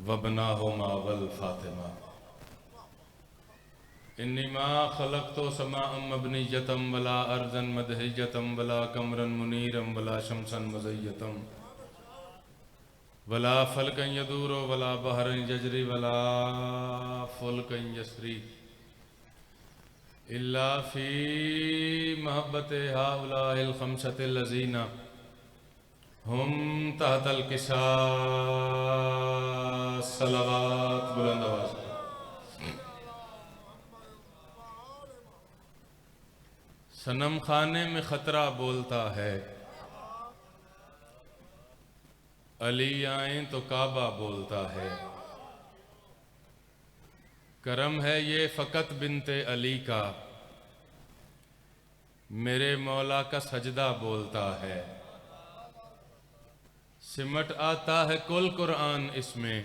وابناہما والفاطمہ انی ما خلقت سماء مبنیۃ ولا ارضا مدحیۃ ولا قمرا منیرا ولا شمسا مزیۃ ولا فلکا یدور ولا بحرا یجری ولا فلکا یسری الا فی محبت ہؤلاء الخمسۃ الذین ہم تحت القصاص. صلوات بلند آواز. صنم خانے میں خطرہ بولتا ہے، علی آئیں تو کعبہ بولتا ہے. کرم ہے یہ فقط بنت علی کا، میرے مولا کا سجدہ بولتا ہے. سمٹ آتا ہے کل قرآن اس میں،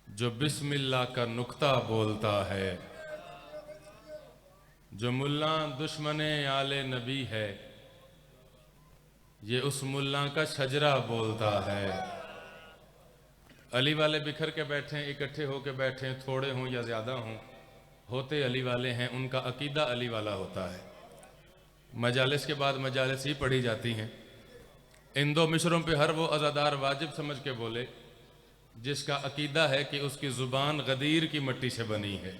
جو بسم اللہ کا نقطہ بولتا ہے. جو ملا دشمن آل نبی ہے، یہ اس ملا کا شجرہ بولتا ہے. علی والے بکھر کے بیٹھیں، اکٹھے ہو کے بیٹھیں، تھوڑے ہوں یا زیادہ ہوں، ہوتے علی والے ہیں. ان کا عقیدہ علی والا ہوتا ہے. مجالس کے بعد مجالس ہی پڑھی جاتی ہیں. ان دو مصروں پہ ہر وہ عزادار واجب سمجھ کے بولے جس کا عقیدہ ہے کہ اس کی زبان غدیر کی مٹی سے بنی ہے.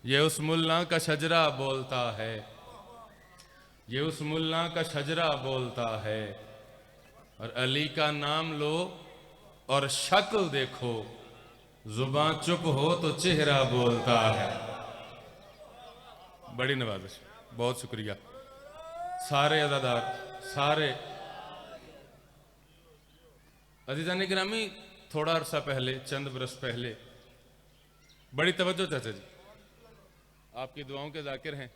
یہ اس ملا کا شجرہ بولتا ہے، یہ اس ملا کا شجرہ بولتا ہے. اور علی کا نام لو اور شکل دیکھو، زبان چپ ہو تو چہرہ بولتا ہے. بڑی نوازش، بہت شکریہ. سارے عزادار، سارے عزیزان گرامی، تھوڑا عرصہ پہلے، چند برس پہلے، بڑی توجہ چاچا جی، آپ کی دعاؤں کے ذاکر ہیں،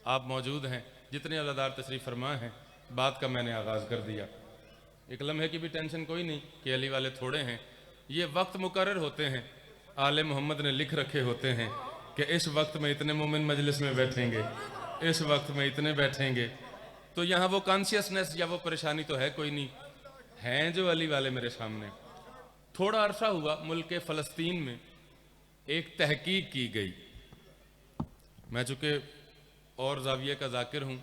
آپ موجود ہیں، جتنے عزادار تشریف فرما ہیں. بات کا میں نے آغاز کر دیا. ایک لمحے کی بھی ٹینشن کوئی نہیں کہ علی والے تھوڑے ہیں. یہ وقت مقرر ہوتے ہیں، آل محمد نے لکھ رکھے ہوتے ہیں کہ اس وقت میں اتنے مومن مجلس میں بیٹھیں گے، اس وقت میں اتنے بیٹھیں گے. تو یہاں وہ کانشیسنس یا وہ پریشانی تو ہے کوئی نہیں. ہیں جو علی والے میرے سامنے. تھوڑا عرصہ ہوا ملک فلسطین میں ایک تحقیق کی گئی. میں چونکہ اور زاویے کا ذاکر ہوں،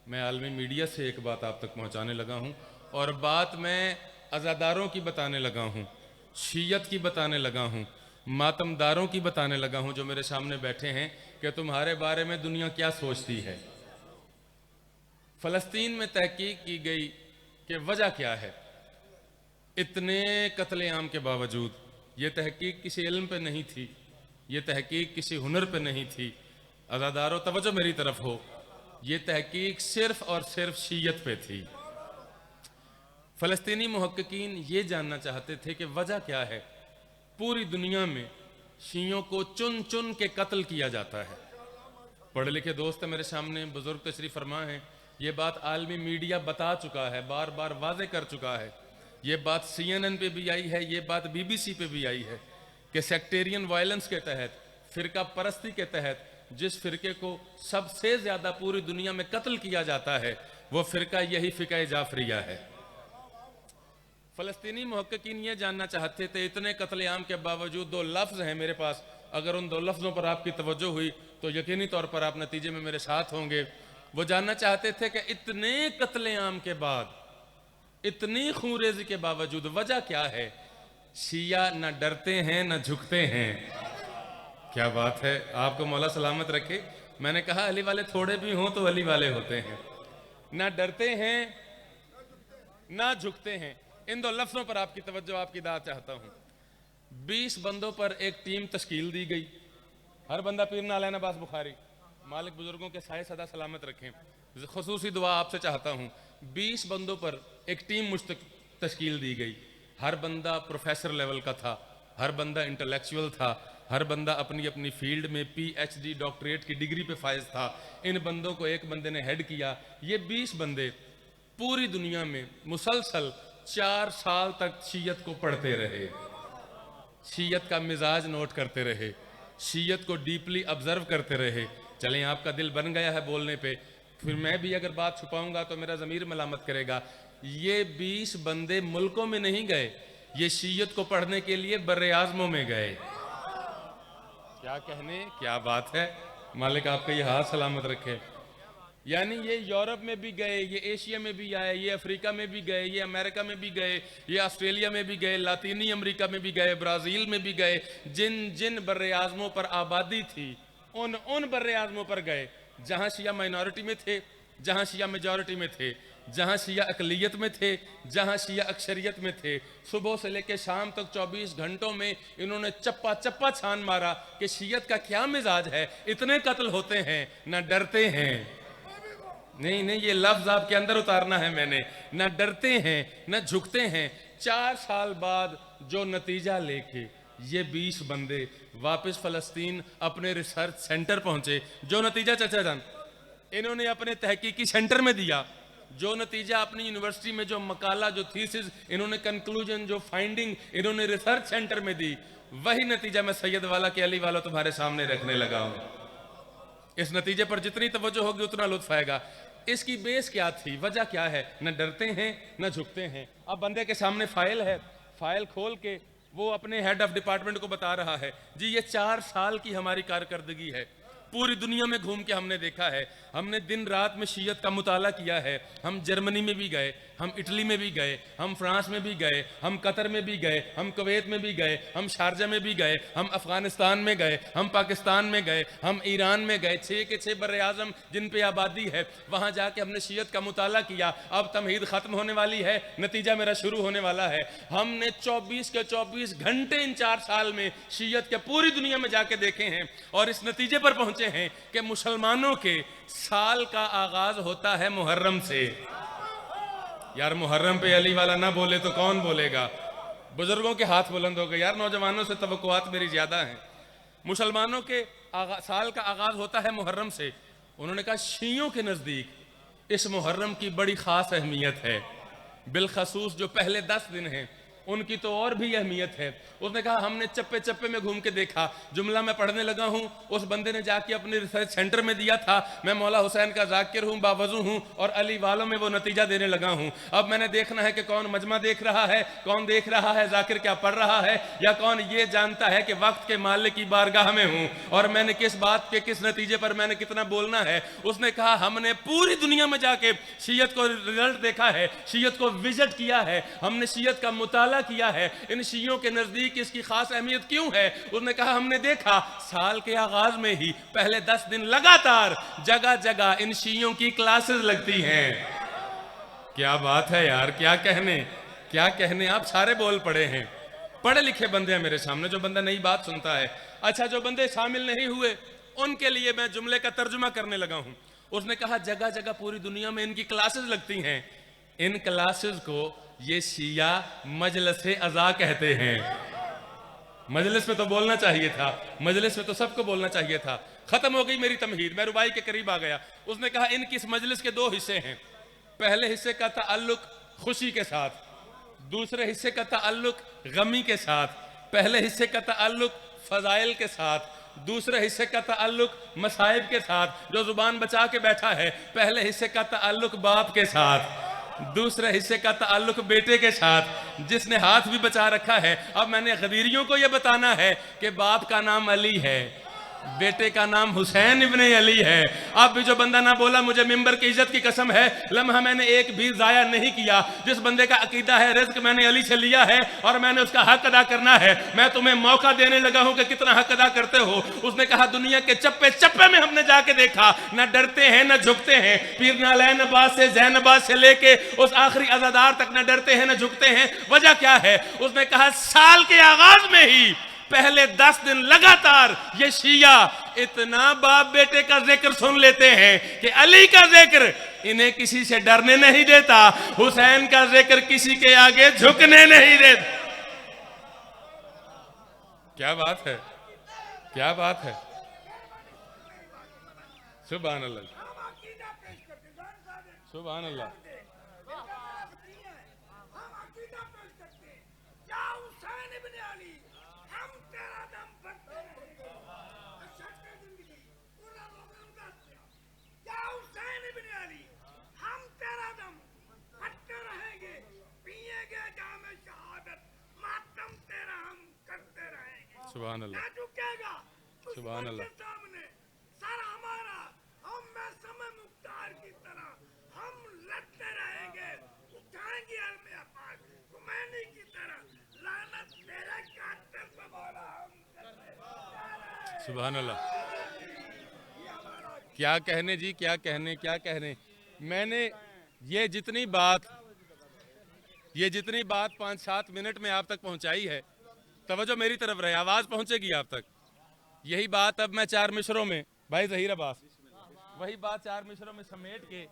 میں عالمی میڈیا سے ایک بات آپ تک پہنچانے لگا ہوں، اور بات میں عزاداروں کی بتانے لگا ہوں، شیعت کی بتانے لگا ہوں، ماتمداروں کی بتانے لگا ہوں جو میرے سامنے بیٹھے ہیں کہ تمہارے بارے میں دنیا کیا سوچتی ہے. فلسطین میں تحقیق کی گئی کہ وجہ کیا ہے. اتنے قتل عام کے باوجود یہ تحقیق کسی علم پہ نہیں تھی، یہ تحقیق کسی ہنر پہ نہیں تھی. عزادارو توجہ میری طرف ہو، یہ تحقیق صرف اور صرف شیعت پہ تھی. فلسطینی محققین یہ جاننا چاہتے تھے کہ وجہ کیا ہے. پوری دنیا میں شیعوں کو چن چن کے قتل کیا جاتا ہے. پڑھے لکھے دوست میرے سامنے، بزرگ تشریف فرما ہیں، یہ بات عالمی میڈیا بتا چکا ہے، بار بار واضح کر چکا ہے. یہ بات CNN پہ بھی آئی ہے، یہ بات BBC پہ بھی آئی ہے کہ سیکٹیرین وائلنس کے تحت، فرقہ پرستی کے تحت جس فرقے کو سب سے زیادہ پوری دنیا میں قتل کیا جاتا ہے وہ فرقہ یہی فقہ جعفریہ ہے. فلسطینی محققین یہ جاننا چاہتے تھے، اتنے قتل عام کے باوجود دو لفظ ہیں میرے پاس، اگر ان دو لفظوں پر آپ کی توجہ ہوئی تو یقینی طور پر آپ نتیجے میں میرے ساتھ ہوں گے. وہ جاننا چاہتے تھے کہ اتنے قتل عام کے بعد، اتنی خونریزی کے باوجود وجہ کیا ہے. شیعہ نہ ڈرتے ہیں نہ جھکتے ہیں. کیا بات ہے، آپ کو مولا سلامت رکھے. میں نے کہا علی والے تھوڑے بھی ہوں تو علی والے ہوتے ہیں. نہ ڈرتے ہیں نہ جھکتے ہیں. ان دو لفظوں پر آپ کی توجہ، آپ کی داد چاہتا ہوں. 20 بندوں پر ایک ٹیم تشکیل دی گئی. ہر بندہ پیر نالین عباس بخاری، مالک بزرگوں کے سائے صدا سلامت رکھیں. خصوصی دعا آپ سے چاہتا ہوں. 20 بندوں پر ایک ٹیم تشکیل دی گئی. ہر بندہ پروفیسر لیول کا تھا، ہر بندہ انٹلیکچوئل تھا، ہر بندہ اپنی اپنی فیلڈ میں PhD ڈاکٹریٹ کی ڈگری پہ فائز تھا. ان بندوں کو ایک بندے نے ہیڈ کیا. یہ 20 بندے پوری دنیا میں مسلسل 4 سال تک شیعت کو پڑھتے رہے، شیعت کا مزاج نوٹ کرتے رہے، شیعت کو ڈیپلی آبزرو کرتے رہے. چلیں آپ کا دل بن گیا ہے بولنے پہ، پھر میں بھی اگر بات چھپاؤں گا تو میرا ضمیر ملامت کرے گا. یہ 20 بندے ملکوں میں نہیں گئے، یہ شیعت کو پڑھنے کے لیے بر اعظموں میں گئے. کیا کہنے, کیا بات ہے, مالک آپ کا یہ ہاتھ سلامت رکھے. یعنی یہ یورپ میں بھی گئے, یہ ایشیا میں بھی آئے, یہ افریقہ میں بھی گئے, یہ امریکہ میں بھی گئے, یہ آسٹریلیا میں بھی گئے, لاطینی امریکہ میں بھی گئے, برازیل میں بھی گئے. جن جن بر اعظموں پر آبادی تھی ان بر اعظموں پر گئے جہاں شیعہ مائنورٹی میں تھے, جہاں شیعہ میجورٹی میں تھے, جہاں شیعہ اقلیت میں تھے, جہاں شیعہ اکثریت میں تھے. صبح سے لے کے شام تک 24 گھنٹوں میں انہوں نے چپا چپا چھان مارا کہ شیعت کا کیا مزاج ہے, اتنے قتل ہوتے ہیں, نہ ڈرتے ہیں. نہیں, یہ لفظ آپ کے اندر اتارنا ہے میں نے, نہ ڈرتے ہیں نہ جھکتے ہیں. 4 سال بعد جو نتیجہ لے کے یہ 20 بندے واپس فلسطین اپنے ریسرچ سینٹر پہنچے, جو نتیجہ چچا جان انہوں نے اپنے تحقیقی سینٹر میں دیا, جو نتیجہ اپنی یونیورسٹی میں, جو مقالہ, جو تھیسس انہوں نے, کنکلوژن, جو فائنڈنگ انہوں نے ریسرچ سینٹر میں دی, وہی نتیجہ میں سید والا کے علی والا تمہارے سامنے رکھنے لگا ہوں. اس نتیجے پر جتنی توجہ ہوگی اتنا لطف آئے گا. اس کی بیس کیا تھی, وجہ کیا ہے؟ نہ ڈرتے ہیں نہ جھکتے ہیں. اب بندے کے سامنے فائل ہے, فائل کھول کے وہ اپنے ہیڈ آف ڈپارٹمنٹ کو بتا رہا ہے, جی یہ 4 سال کی ہماری کارکردگی ہے, پوری دنیا میں گھوم کے ہم نے دیکھا ہے, ہم نے دن رات میں شیعت کا مطالعہ کیا ہے, ہم جرمنی میں بھی گئے, ہم اٹلی میں بھی گئے, ہم فرانس میں بھی گئے, ہم قطر میں بھی گئے, ہم کویت میں بھی گئے, ہم شارجہ میں بھی گئے, ہم افغانستان میں گئے, ہم پاکستان میں گئے, ہم ایران میں گئے. 6 کے 6 بر اعظم جن پہ آبادی ہے, وہاں جا کے ہم نے شیعت کا مطالعہ کیا. اب تمہید ختم ہونے والی ہے, نتیجہ میرا شروع ہونے والا ہے. ہم نے 24 کے 24 گھنٹے ان 4 سال میں شیعت کے پوری دنیا میں جا کے دیکھے ہیں, اور اس نتیجے پر پہنچے ہیں کہ مسلمانوں کے سال کا آغاز ہوتا ہے محرم سے. یار محرم پہ علی والا نہ بولے تو کون بولے گا؟ بزرگوں کے ہاتھ بلند ہو گئے. یار نوجوانوں سے توقعات میری زیادہ ہیں. مسلمانوں کے سال کا آغاز ہوتا ہے محرم سے. انہوں نے کہا شیعوں کے نزدیک اس محرم کی بڑی خاص اہمیت ہے, بالخصوص جو پہلے 10 دن ہیں ان کی تو اور بھی اہمیت ہے. اس نے کہا ہم نے چپے چپے میں گھوم کے دیکھا, جملہ میں پڑھنے لگا ہوں, اس بندے نے جا کے اپنے ریسرچ سینٹر میں دیا تھا, میں مولا حسین کا ذاکر ہوں, باوضو ہوں, اور علی والوں میں وہ نتیجہ دینے لگا ہوں. اب میں نے دیکھنا ہے کہ کون مجمع دیکھ رہا ہے, کون دیکھ رہا ہے ذاکر کیا پڑھ رہا ہے, یا کون یہ جانتا ہے کہ وقت کے مالک کی بارگاہ میں ہوں, اور میں نے کس بات کے کس نتیجے پر میں نے کتنا بولنا ہے. اس نے کہا ہم نے پوری دنیا میں جا کے شیعت کو رزلٹ دیکھا ہے, شیعت کو وزٹ کیا ہے, ہم نے شیعت کا مطالعہ کیا ہے, ان شیعوں کے نزدیک اس کی خاص اہمیت کیوں ہے. اس نے کہا ہم نے دیکھا سال کے آغاز میں ہی پہلے 10 دن لگاتار جگہ جگہ ان شیعوں کی کلاسز لگتی ہیں. کیا بات ہے یار, کیا کہنے, آپ سارے بول پڑے ہیں, پڑھے لکھے بندے ہیں میرے سامنے, جو بندہ نئی بات سنتا ہے. اچھا جو بندے شامل نہیں ہوئے ان کے لیے میں جملے کا ترجمہ کرنے لگا ہوں. اس نے کہا جگہ جگہ پوری دنیا میں ان کی کلاسز لگتی ہیں, ان کلاسز کو یہ شیعہ مجلس عزا کہتے ہیں. مجلس میں تو بولنا چاہیے تھا, مجلس میں تو سب کو بولنا چاہیے تھا. ختم ہو گئی میری تمہید, میں ربائی کے قریب آ گیا. اس نے کہا ان کی اس مجلس کے 2 حصے ہیں, پہلے حصے کا تعلق خوشی کے ساتھ, دوسرے حصے کا تعلق غمی کے ساتھ. پہلے حصے کا تعلق فضائل کے ساتھ, دوسرے حصے کا تعلق مصائب کے ساتھ. جو زبان بچا کے بیٹھا ہے, پہلے حصے کا تعلق باپ کے ساتھ, دوسرے حصے کا تعلق بیٹے کے ساتھ, جس نے ہاتھ بھی بچا رکھا ہے. اب میں نے غدیریوں کو یہ بتانا ہے کہ باپ کا نام علی ہے, بیٹے کا نام حسین ابن علی ہے. اب بھی جو بندہ نہ بولا, مجھے ممبر کی عزت کی قسم ہے, لمحہ میں نے ایک بھی ضائع نہیں کیا. جس بندے کا عقیدہ ہے رزق میں نے علی سے لیا ہے اور میں نے اس کا حق ادا کرنا ہے, میں تمہیں موقع دینے لگا ہوں کہ کتنا حق ادا کرتے ہو. اس نے کہا دنیا کے چپے چپے میں ہم نے جا کے دیکھا, نہ ڈرتے ہیں نہ جھکتے ہیں. پیر نالین عباس سے زین عباس سے لے کے اس آخری عزادار تک نہ ڈرتے ہیں نہ جھکتے ہیں. وجہ کیا ہے؟ اس نے کہا سال کے آغاز میں ہی پہلے 10 دن لگاتار یہ شیعہ اتنا باپ بیٹے کا ذکر سن لیتے ہیں کہ علی کا ذکر انہیں کسی سے ڈرنے نہیں دیتا, حسین کا ذکر کسی کے آگے جھکنے نہیں دیتا. کیا بات ہے, کیا بات ہے, سبحان اللہ, سبحان اللہ. سبحان اللہ، نہ جھکے گا اس سبحان وقت اللہ، کے سامنے سر ہمارا ہم میں سمے مختار کی طرح ہم لڑتے رہیں گے، اٹھائیں گے علم پاک خمینی کی طرح لعنت تیرے قاتل پہ مولا ہم سبحان اللہ. کیا کہنے جی، کیا کہنے، کیا کہنے. میں نے یہ جتنی بات 5-7 منٹ میں آپ تک پہنچائی ہے، توجہ میری طرف رہے، آواز پہنچے گی آپ تک. یہی بات اب میں 4 مصروں میں، بھائی ظہیر عباس، وہی بات 4 مصروں میں سمیٹ کے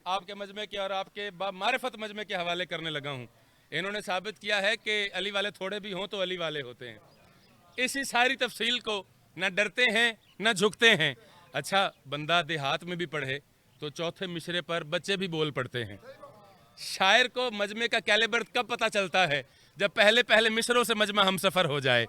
آپ کے مجمع کے اور آپ کے معرفت مجمع کے حوالے کرنے لگا ہوں. انہوں نے ثابت کیا ہے کہ علی والے تھوڑے بھی ہوں تو علی والے ہوتے ہیں. اسی ساری تفصیل کو نہ ڈرتے ہیں نہ جھکتے ہیں. اچھا بندہ دیہات میں بھی پڑھے تو چوتھے مصرے پر بچے بھی بول پڑتے ہیں. شاعر کو مجمع کا کیلیبر کب پتہ چلتا ہے؟ جب پہلے مصروں سے مجمع ہم سفر ہو جائے،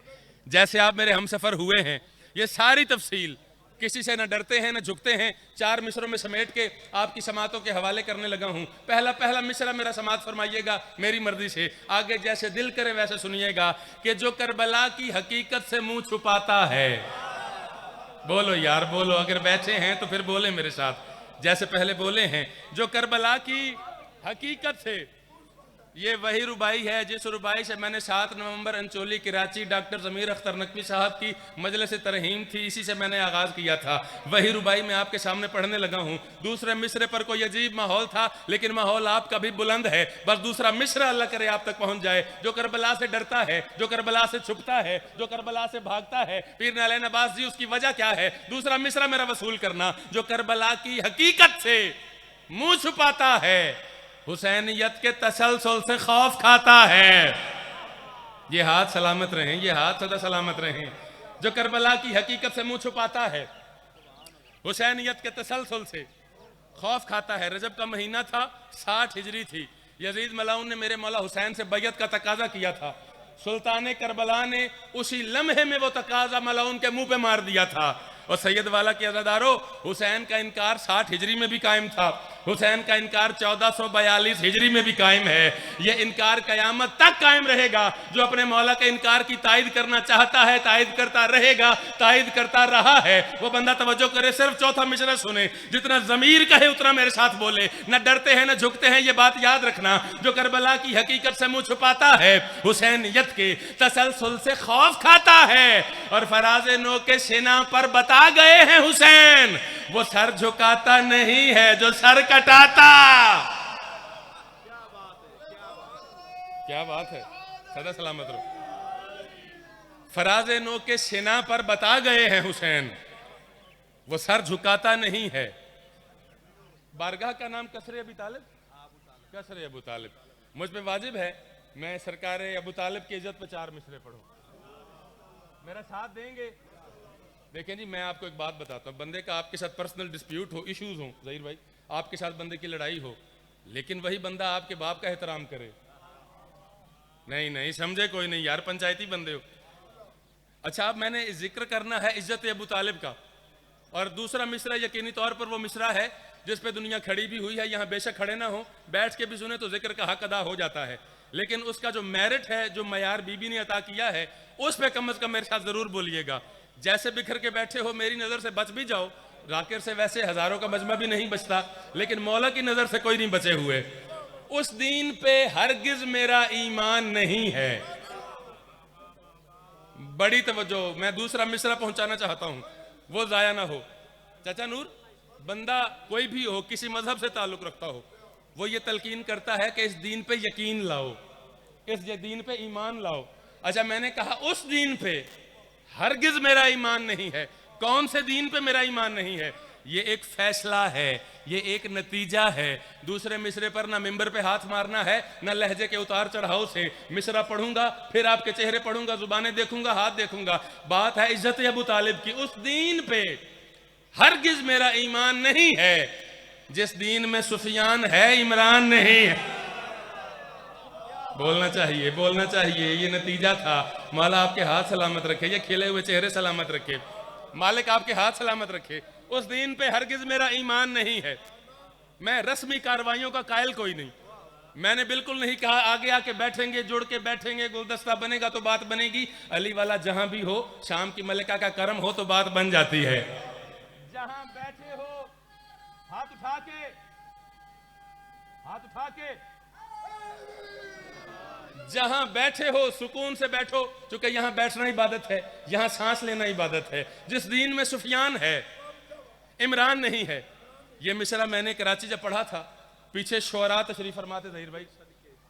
جیسے آپ میرے ہم سفر ہوئے ہیں. یہ ساری تفصیل کسی سے نہ ڈرتے ہیں نہ جھکتے ہیں 4 مصروں میں سمیٹ کے آپ کی سماعتوں کے حوالے کرنے لگا ہوں. پہلا مصرع میرا سماعت فرمائیے گا میری مرضی سے، آگے جیسے دل کرے ویسے سنیے گا. کہ جو کربلا کی حقیقت سے منہ چھپاتا ہے، بولو یار بولو، اگر بیٹھے ہیں تو پھر بولیں میرے ساتھ جیسے پہلے بولے ہیں. جو کربلا کی حقیقت سے، یہ وہی ربائی ہے جس ربائی سے میں نے 7 نومبر انچولی کراچی ڈاکٹر ضمیر اختر نقوی صاحب کی مجلس ترحیم تھی، اسی سے میں نے آغاز کیا تھا. وہی ربائی میں آپ کے سامنے پڑھنے لگا ہوں. دوسرے مصرے پر کوئی عجیب ماحول تھا، لیکن ماحول آپ کا بھی بلند ہے. بس دوسرا مصرع اللہ کرے آپ تک پہنچ جائے. جو کربلا سے ڈرتا ہے، جو کربلا سے چھپتا ہے، جو کربلا سے بھاگتا ہے، پیر نعلین عباس جی اس کی وجہ کیا ہے؟ دوسرا مصرع میرا وصول کرنا. جو کربلا کی حقیقت سے منہ چھپاتا ہے، حسینیت کے تسلسل سے خوف کھاتا ہے. یہ ہاتھ سلامت رہیں، یہ ہاتھ سدا سلامت رہیں. جو کربلا کی حقیقت سے منہ چھپاتا ہے، حسینیت کے تسلسل سے خوف کھاتا ہے. رجب کا مہینہ تھا، 60 ہجری تھی. یزید ملعون نے میرے مولا حسین سے بیعت کا تقاضا کیا تھا. سلطان کربلا نے اسی لمحے میں وہ تقاضا ملعون کے منہ پہ مار دیا تھا. اور سید والا کے عزادارو، حسین کا انکار 60 ہجری میں بھی قائم تھا، حسین کا انکار 1442 ہجری میں بھی قائم ہے. یہ انکار قیامت تک قائم رہے گا. جو اپنے مولا کے انکار کی تائید کرنا چاہتا ہے تائید کرتا رہے گا، تائید کرتا رہا ہے. وہ بندہ توجہ کرے، صرف چوتھا مصرع سنے، جتنا ضمیر کہے اتنا میرے ساتھ بولے. نہ ڈرتے ہیں نہ جھکتے ہیں، یہ بات یاد رکھنا. جو کربلا کی حقیقت سے منہ چھپاتا ہے، حسینیت کے تسلسل سے خوف کھاتا ہے. اور فراز نو کے سینہ پر بتا گئے ہیں حسین، وہ سر جھکاتا نہیں ہے جو سر کٹاتا. کیا بات ہے، سدا سلامت رہو. فراز نو کے سینہ پر بتا گئے ہیں حسین، وہ سر جھکاتا نہیں ہے. بارگاہ کا نام کسر ابی طالب، کسر ابو طالب. مجھ پہ واجب ہے میں سرکار ابو طالب کی عزت پہ 4 مصرے پڑھوں. میرا ساتھ دیں گے؟ دیکھیں جی، میں آپ کو ایک بات بتاتا ہوں. بندے کا آپ کے ساتھ پرسنل ڈسپیوٹ ہو، ایشوز ہوں، ظہیر بھائی آپ کے ساتھ بندے کی لڑائی ہو، لیکن وہی بندہ آپ کے باپ کا احترام کرے. نہیں سمجھے کوئی نہیں یار، پنچایتی بندے ہو. اچھا اب میں نے ذکر کرنا ہے عزت ابو طالب کا. اور دوسرا مصرع یقینی طور پر وہ مصرع ہے جس پہ دنیا کھڑی بھی ہوئی ہے. یہاں بے شک کھڑے نہ ہوں، بیٹھ کے بھی سنیں تو ذکر کا حق ادا ہو جاتا ہے، لیکن اس کا جو میرٹ ہے، جو معیار بی بی نے عطا کیا ہے، اس پہ کم از کم میرے ساتھ ضرور بولیے گا. جیسے بکھر کے بیٹھے ہو میری نظر سے بچ بھی جاؤ. راکر سے ویسے ہزاروں کا مجمع بھی نہیں بچتا، لیکن مولا کی نظر سے کوئی نہیں بچے ہوئے. اس دین پہ ہرگز میرا ایمان نہیں ہے. بڑی توجہ، میں دوسرا مصرع پہنچانا چاہتا ہوں، وہ ضائع نہ ہو. چچا نور، بندہ کوئی بھی ہو، کسی مذہب سے تعلق رکھتا ہو، وہ یہ تلقین کرتا ہے کہ اس دین پہ یقین لاؤ، اس دین پہ ایمان لاؤ. اچھا میں نے کہا اس دین پہ ہرگز میرا ایمان نہیں ہے. کون سے دین پہ میرا ایمان نہیں ہے؟ یہ ایک فیصلہ ہے، یہ ایک نتیجہ ہے. دوسرے مصرے پر نہ ممبر پہ ہاتھ مارنا ہے، نہ لہجے کے اتار چڑھاؤ سے. مصرع پڑھوں گا، پھر آپ کے چہرے پڑھوں گا، زبانیں دیکھوں گا، ہاتھ دیکھوں گا. بات ہے عزت ابو طالب کی. اس دین پہ ہرگز میرا ایمان نہیں ہے جس دین میں سفیان ہے، عمران نہیں ہے. بولنا چاہیے، بولنا چاہیے. یہ نتیجہ تھا. مولا آپ کے ہاتھ سلامت رکھے، یہ کھلے ہوئے چہرے سلامت رکھے. مالک آپ کے ہاتھ سلامت رکھے. اس دین پہ ہرگز میرا ایمان نہیں ہے. میں رسمی کاروائیوں کا قائل کوئی نہیں. میں نے بالکل نہیں کہا آگے آ کے بیٹھیں گے، جڑ کے بیٹھیں گے، گلدستہ بنے گا تو بات بنے گی. علی والا جہاں بھی ہو، شام کی ملکہ کا کرم ہو تو بات بن جاتی ہے. جہاں بیٹھے ہو ہاتھ اٹھا کے جہاں بیٹھے ہو سکون سے بیٹھو، چونکہ یہاں بیٹھنا عبادت ہے، یہاں سانس لینا عبادت ہے. جس دین میں سفیان ہے، عمران نہیں ہے. یہ مصرع میں نے کراچی جب پڑھا تھا، پیچھے شعراء تشریف فرماتے ظہیر بھائی،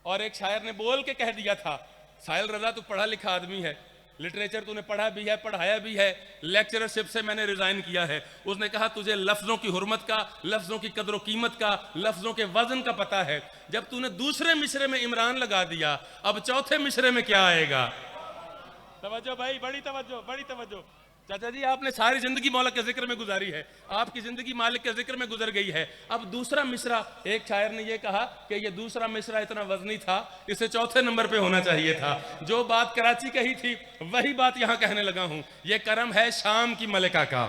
اور ایک شاعر نے بول کے کہہ دیا تھا، ساحل رضا تو پڑھا لکھا آدمی ہے، لٹریچر تو نے پڑھا بھی ہے، پڑھایا بھی ہے، لیکچررشپ سے میں نے ریزائن کیا ہے. اس نے کہا تجھے لفظوں کی حرمت کا، لفظوں کی قدر و قیمت کا، لفظوں کے وزن کا پتہ ہے. جب تو نے دوسرے مصرے میں عمران لگا دیا، اب چوتھے مصرے میں کیا آئے گا؟ توجہ بھائی، بڑی توجہ، بڑی توجہ. چاچا جی آپ نے ساری زندگی مولا کے ذکر میں گزاری ہے، آپ کی زندگی مالک کے ذکر میں گزر گئی ہے. اب دوسرا مصرع، ایک شاعر نے یہ کہا کہ یہ دوسرا مصرع اتنا وزنی تھا، اسے چوتھے نمبر پہ ہونا چاہیے تھا. جو بات کراچی کہی تھی وہی بات یہاں کہنے لگا ہوں. یہ کرم ہے شام کی ملکہ کا.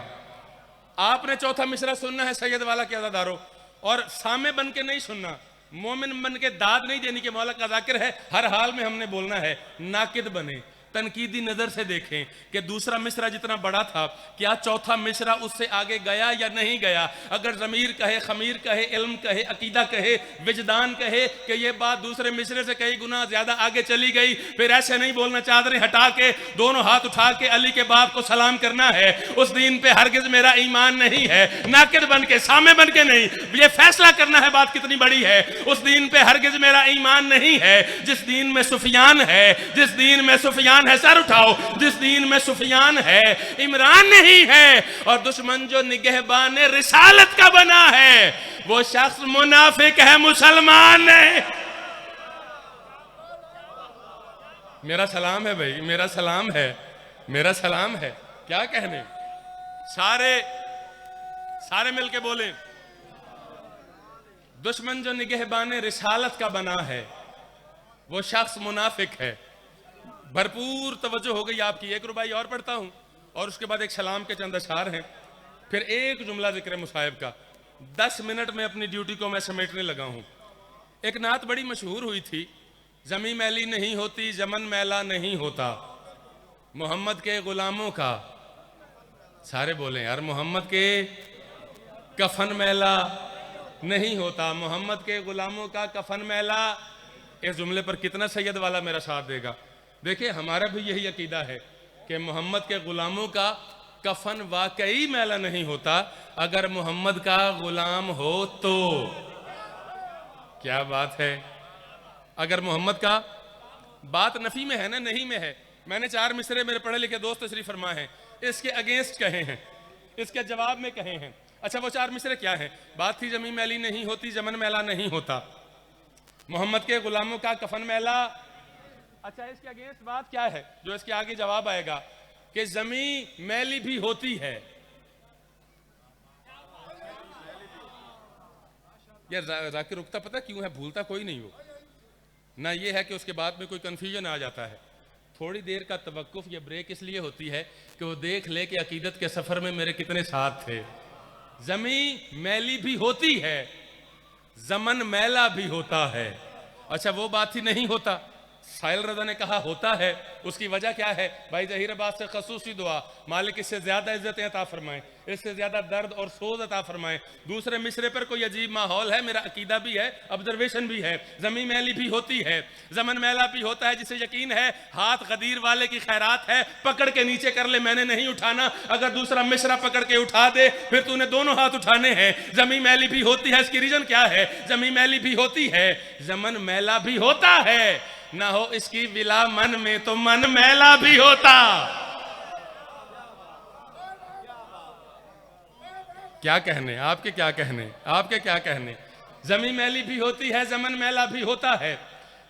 آپ نے چوتھا مصرع سننا ہے سید والا کے عزادارو، اور سامع بن کے نہیں سننا، مومن بن کے داد نہیں دینی کہ مولا کا ذاکر ہے ہر حال میں ہم نے بولنا ہے. ناقد بنے، تنقیدی نظر سے دیکھیں کہ دوسرا مصرع جتنا بڑا تھا، کیا چوتھا مصرع اس سے آگے گیا یا نہیں گیا؟ اگر ضمیر کہے، خمیر کہے، علم کہے، عقیدہ کہے، وجدان کہے کہ یہ بات دوسرے مصرع سے کئی گنا زیادہ آگے چلی گئی، پھر ایسے نہیں بولنا چادریں ہٹا کے دونوں ہاتھ اٹھا کے علی کے باپ کو سلام کرنا ہے. اس دین پہ ہرگز میرا ایمان نہیں ہے. ناقد بن کے، سامع بن کے نہیں، یہ فیصلہ کرنا ہے بات کتنی بڑی ہے. اس دین پہ ہرگز میرا ایمان نہیں ہے جس دین میں سفیان ہے، جس دین میں سفیان ہے. سر اٹھاؤ. جس دین میں سفیان ہے، عمران نہیں ہے. اور دشمن جو نگہبان رسالت کا بنا ہے، وہ شخص منافق ہے، مسلمان ہے. میرا سلام ہے بھائی، میرا سلام ہے، میرا سلام ہے. کیا کہنے؟ سارے مل کے بولیں. دشمن جو نگہبان رسالت کا بنا ہے، وہ شخص منافق ہے. بھرپور توجہ ہو گئی آپ کی. ایک ربائی اور پڑھتا ہوں اور اس کے بعد ایک سلام کے چند اشعار ہیں، پھر ایک جملہ ذکر مصائب کا. 10 منٹ میں اپنی ڈیوٹی کو میں سمیٹنے لگا ہوں. ایک نعت بڑی مشہور ہوئی تھی، زمیں میلی نہیں ہوتی، زمن میلا نہیں ہوتا، محمد کے غلاموں کا، سارے بولیں یار، محمد کے کفن میلا نہیں ہوتا، محمد کے غلاموں کا کفن میلا. اس جملے پر کتنا سید والا میرا ساتھ دے گا؟ دیکھیں ہمارا بھی یہی عقیدہ ہے کہ محمد کے غلاموں کا کفن واقعی میلا نہیں ہوتا، اگر محمد کا غلام ہو تو. کیا بات ہے؟ اگر محمد کا، بات نفی میں ہے نا، نہیں میں ہے. میں نے 4 مصرے میرے پڑھے لکھے دوست تشریف فرما ہیں، اس کے اگینسٹ کہے ہیں، اس کے جواب میں کہے ہیں. اچھا وہ 4 مصرے کیا ہیں؟ بات تھی زمین میلی نہیں ہوتی، زمن میلا نہیں ہوتا، محمد کے غلاموں کا کفن میلا. اچھا اس کے اگینسٹ بات کیا ہے جو اس کے آگے جواب آئے گا؟ کہ زمین میلی بھی ہوتی ہے. یار ذاکر رکتا پتہ کیوں ہے؟ بھولتا کوئی نہیں ہو نہ، یہ ہے کہ اس کے بعد میں کوئی کنفیوژن آ جاتا ہے. تھوڑی دیر کا توقف یا بریک اس لیے ہوتی ہے کہ وہ دیکھ لے کہ عقیدت کے سفر میں میرے کتنے ساتھ تھے. زمین میلی بھی ہوتی ہے، زمن میلا بھی ہوتا ہے. اچھا وہ بات ہی نہیں ہوتا. ساحل رضا نے کہا ہوتا ہے. اس کی وجہ کیا ہے؟ بھائی ظہیر عباس سے خصوصی دعا، مالک اس سے زیادہ عزتیں عطا فرمائیں، اس سے زیادہ درد اور سوز عطا فرمائیں. دوسرے مصرے پر کوئی عجیب ماحول ہے، میرا عقیدہ بھی ہے، آبزرویشن بھی ہے. زمین میلی بھی ہوتی ہے، زمن میلا بھی ہوتا ہے. جسے یقین ہے ہاتھ غدیر والے کی خیرات ہے، پکڑ کے نیچے کر لے، میں نے نہیں اٹھانا. اگر دوسرا مصرع پکڑ کے اٹھا دے پھر تو نے دونوں ہاتھ اٹھانے ہیں. زمین میلی بھی ہوتی ہے، اس کی ریزن کیا ہے؟ زمین میلی بھی ہوتی ہے، زمن میلا بھی ہوتا ہے، نہ ہو اس کی ولا من میں تو من میلا بھی ہوتا. کیا کہنے آپ کے؟ کیا کہنے آپ کے؟ کیا کہنے؟ زمین میلی بھی ہوتی ہے، زمن میلا بھی ہوتا ہے،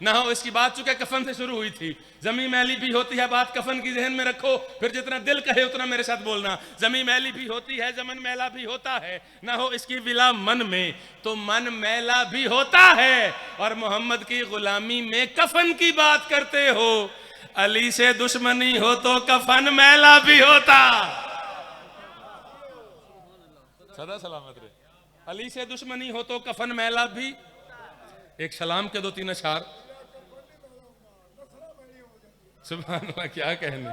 نہ ہو اس کی بات چکے کفن سے شروع ہوئی تھی. زمین میلی بھی ہوتی ہے، بات کفن کی ذہن میں رکھو، پھر جتنا دل کہے اتنا میرے ساتھ بولنا. زمین میلی بھی ہوتی ہے، زمن میلا بھی ہوتا ہے، نہ ہو اس کی ولا من میں تو من میلا بھی ہوتا ہے. اور محمد کی غلامی میں کفن کی بات کرتے ہو، علی سے دشمنی ہو تو کفن میلا بھی ہوتا. سدا سلامت رہے. علی سے دشمنی ہو تو کفن میلا بھی. ایک سلام کے 2-3 اشعار. سبحان اللہ, کیا کہنے.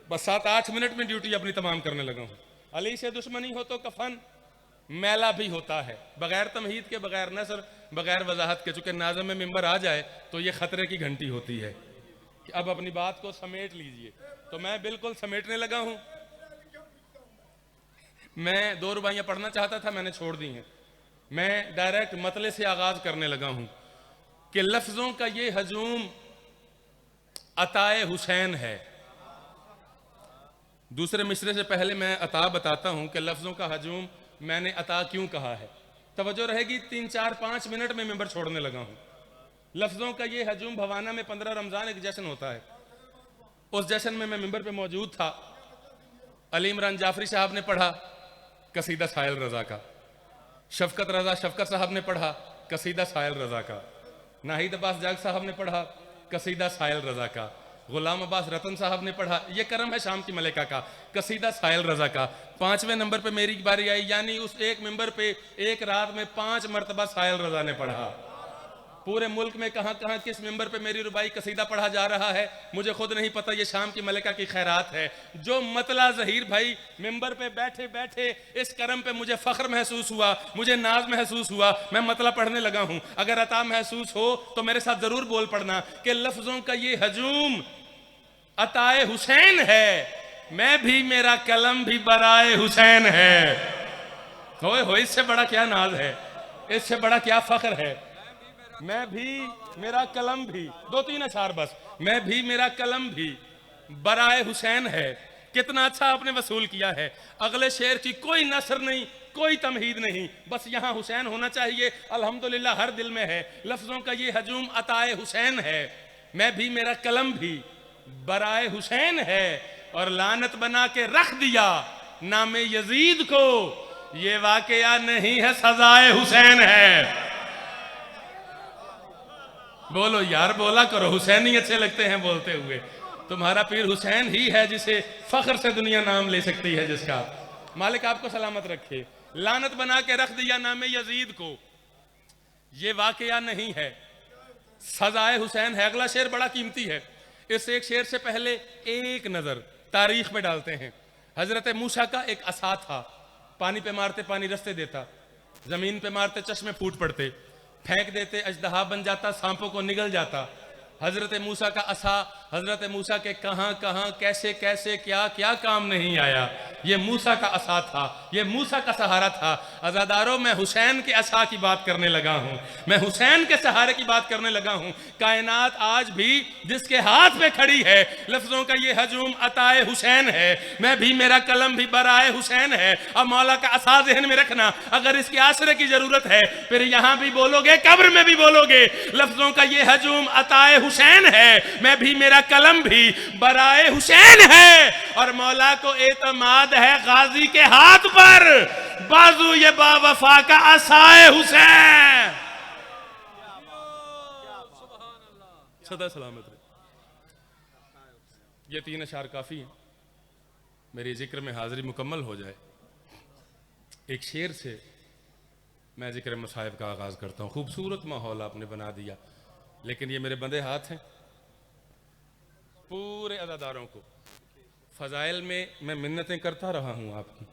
بس 7-8 منٹ میں ڈیوٹی اپنی تمام کرنے لگا ہوں. علی سے دشمنی ہو تو کفن میلا بھی ہوتا ہے, بغیر تمہید کے, بغیر نثر, بغیر وضاحت کے. چونکہ ناظم میں ممبر آ جائے تو یہ خطرے کی گھنٹی ہوتی ہے کہ اب اپنی بات کو سمیٹ لیجئے. تو میں بالکل سمیٹنے لگا ہوں. میں 2 رباعیاں پڑھنا چاہتا تھا, میں نے چھوڑ دی ہیں. میں ڈائریکٹ مطلع سے آغاز کرنے لگا ہوں کہ لفظوں کا یہ ہجوم عطائے حسین ہے. دوسرے مصرے سے پہلے میں عطا بتاتا ہوں کہ لفظوں کا ہجوم میں نے عطا کیوں کہا ہے. توجہ رہے گی. 3-4-5 منٹ میں ممبر چھوڑنے لگا ہوں. لفظوں کا یہ ہجوم بھوانہ میں 15 رمضان ایک جشن ہوتا ہے. اس جشن میں ممبر پہ موجود تھا. علی عمران جعفری صاحب نے پڑھا قصیدہ سائل رضا کا. شفقت رضا شفقت صاحب نے پڑھا قصیدہ سائل رضا کا. ناہید عباس جاگ صاحب نے پڑھا قصیدہ سائل رضا کا. غلام عباس رتن صاحب نے پڑھا, یہ کرم ہے شام کی ملکہ کا, قصیدہ سائل رضا کا. 5ویں نمبر پہ میری باری آئی, یعنی اس ایک ممبر پہ ایک رات میں 5 مرتبہ سائل رضا نے پڑھا. پورے ملک میں کہاں کہاں کس ممبر پہ میری ربائی قصیدہ پڑھا جا رہا ہے مجھے خود نہیں پتہ. یہ شام کی ملکہ کی خیرات ہے. جو مطلع ظہیر بھائی ممبر پہ بیٹھے بیٹھے اس کرم پہ مجھے فخر محسوس ہوا, مجھے ناز محسوس ہوا. میں مطلع پڑھنے لگا ہوں. اگر عطا محسوس ہو تو میرے ساتھ ضرور بول پڑھنا کہ لفظوں کا یہ ہجوم عطائے حسین ہے. میں بھی, میرا قلم بھی برائے حسین ہے. ہوئے ہوئے, اس سے بڑا کیا ناز ہے, اس سے بڑا کیا فخر ہے. میں بھی, میرا قلم بھی, 2-3 اشعار بس. میں بھی, میرا قلم بھی برائے حسین ہے. کتنا اچھا آپ نے وصول کیا ہے. اگلے شعر کی کوئی نثر نہیں, کوئی تمہید نہیں, بس یہاں حسین ہونا چاہیے. الحمدللہ ہر دل میں ہے. لفظوں کا یہ ہجوم عطائے حسین ہے. میں بھی, میرا قلم بھی برائے حسین ہے. اور لعنت بنا کے رکھ دیا نام یزید کو, یہ واقعہ نہیں ہے سزائے حسین ہے. بولو یار, بولا کرو. حسین ہی اچھے لگتے ہیں بولتے ہوئے. تمہارا پیر حسین ہی ہے جسے فخر سے دنیا نام لے سکتی ہے, جس کا مالک آپ کو سلامت رکھے. لعنت بنا کے رکھ دیا نام یزید کو, یہ واقعہ نہیں ہے سزائے حسین ہے. اگلا شعر بڑا قیمتی ہے. اس ایک شعر سے پہلے ایک نظر تاریخ میں ڈالتے ہیں. حضرت موسیٰ کا ایک عصا تھا, پانی پہ مارتے پانی رستے دیتا, زمین پہ مارتے چشمے پھوٹ پڑتے, پھینک دیتے اژدہا بن جاتا, سانپوں کو نگل جاتا. حضرت موسیٰ کا عصا حضرت موسیٰ کے کہاں کہاں کیسے کیسے کیا کیا کام نہیں آیا. یہ موسیٰ کا عصا تھا, یہ موسیٰ کا سہارا تھا. عزاداروں, میں حسین کے عصا کی بات کرنے لگا ہوں, میں حسین کے سہارے کی بات کرنے لگا ہوں. کائنات آج بھی جس کے ہاتھ میں کھڑی ہے, لفظوں کا یہ ہجوم عطائے حسین ہے. میں بھی, میرا قلم بھی برائے حسین ہے. اب مولا کا عصا ذہن میں رکھنا, اگر اس کے آسرے کی ضرورت ہے پھر یہاں بھی بولو گے, قبر میں بھی بولو گے. لفظوں کا یہ ہجوم عطائے حسین ہے. میں بھی, میرا قلم بھی برائے حسین ہے. اور مولا کو اعتماد ہے غازی کے ہاتھ پر, بازو یہ با وفا کا عصائے حسین. سدا سلامت رہے. یہ 3 اشعار کافی ہیں, میری ذکر میں حاضری مکمل ہو جائے. ایک شعر سے میں ذکر مصائب کا آغاز کرتا ہوں. خوبصورت ماحول آپ نے بنا دیا, لیکن یہ میرے بندے ہاتھ ہیں. پورے عزاداروں کو فضائل میں منتیں کرتا رہا ہوں آپ کی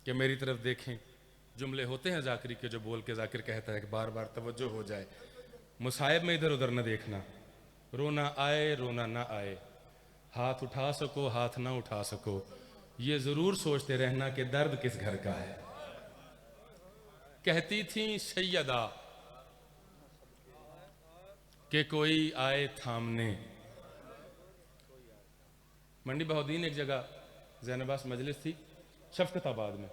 کہ میری طرف دیکھیں. جملے ہوتے ہیں ذاکری کے جو بول کے ذاکر کہتا ہے کہ بار بار توجہ ہو جائے. مصائب میں ادھر ادھر نہ دیکھنا, رونا آئے رونا نہ آئے, ہاتھ اٹھا سکو ہاتھ نہ اٹھا سکو, یہ ضرور سوچتے رہنا کہ درد کس گھر کا ہے. کہتی تھیں سیدہ کہ کوئی آئے تھامنے. منڈی بہودین ایک جگہ زین عباس مجلس تھی شفقت آباد میں.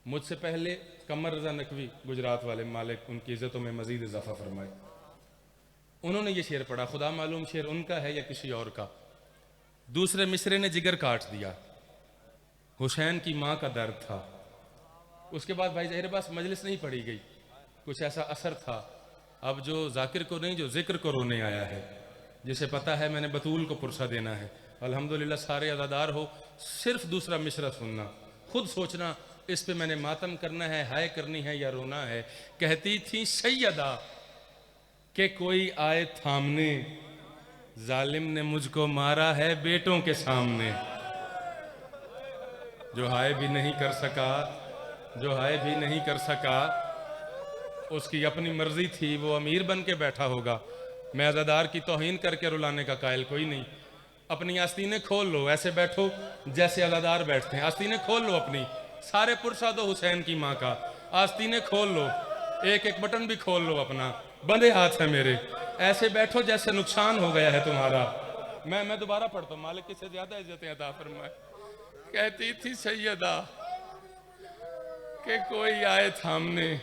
مجھ سے پہلے قمر رضا نقوی گجرات والے, مالک ان کی عزتوں میں مزید اضافہ فرمائے, انہوں نے یہ شعر پڑھا. خدا معلوم شعر ان کا ہے یا کسی اور کا. دوسرے مصرے نے جگر کاٹ دیا, حسین کی ماں کا درد تھا. اس کے بعد بھائی ظاہر عباس مجلس نہیں پڑھی گئی, کچھ ایسا اثر تھا. اب جو ذاکر کو نہیں, جو ذکر کو رونے آیا ہے, جسے پتا ہے میں نے بطول کو پرسہ دینا ہے. الحمدللہ سارے عزادار ہو, صرف دوسرا مصرع سننا, خود سوچنا اس پہ میں نے ماتم کرنا ہے، ہائے کرنی ہے یا رونا ہے. کہتی تھی سیدہ کہ کوئی آئے تھامنے، ظالم نے مجھ کو مارا ہے بیٹوں کے سامنے. جو ہائے بھی نہیں کر سکا، جو ہائے بھی نہیں کر سکا، اس کی اپنی مرضی تھی، وہ امیر بن کے بیٹھا ہوگا. میں عزادار کی توہین کر کے رلانے کا قائل کوئی نہیں. اپنی آستینیں کھول لو، ایسے بیٹھو جیسے عزادار بیٹھتے ہیں. آستینیں کھول لو اپنی، سارے پرسہ دو حسین کی ماں کا. آستینیں کھول لو، ایک ایک بٹن بھی کھول لو اپنا. بندے ہاتھ ہیں میرے، ایسے بیٹھو جیسے نقصان ہو گیا ہے تمہارا. میں دوبارہ پڑھتا ہوں. مالک کس سے زیادہ عزتیں عطا فرمائے. کہتی تھی سیدہ کہ کوئی آئے تھامنے،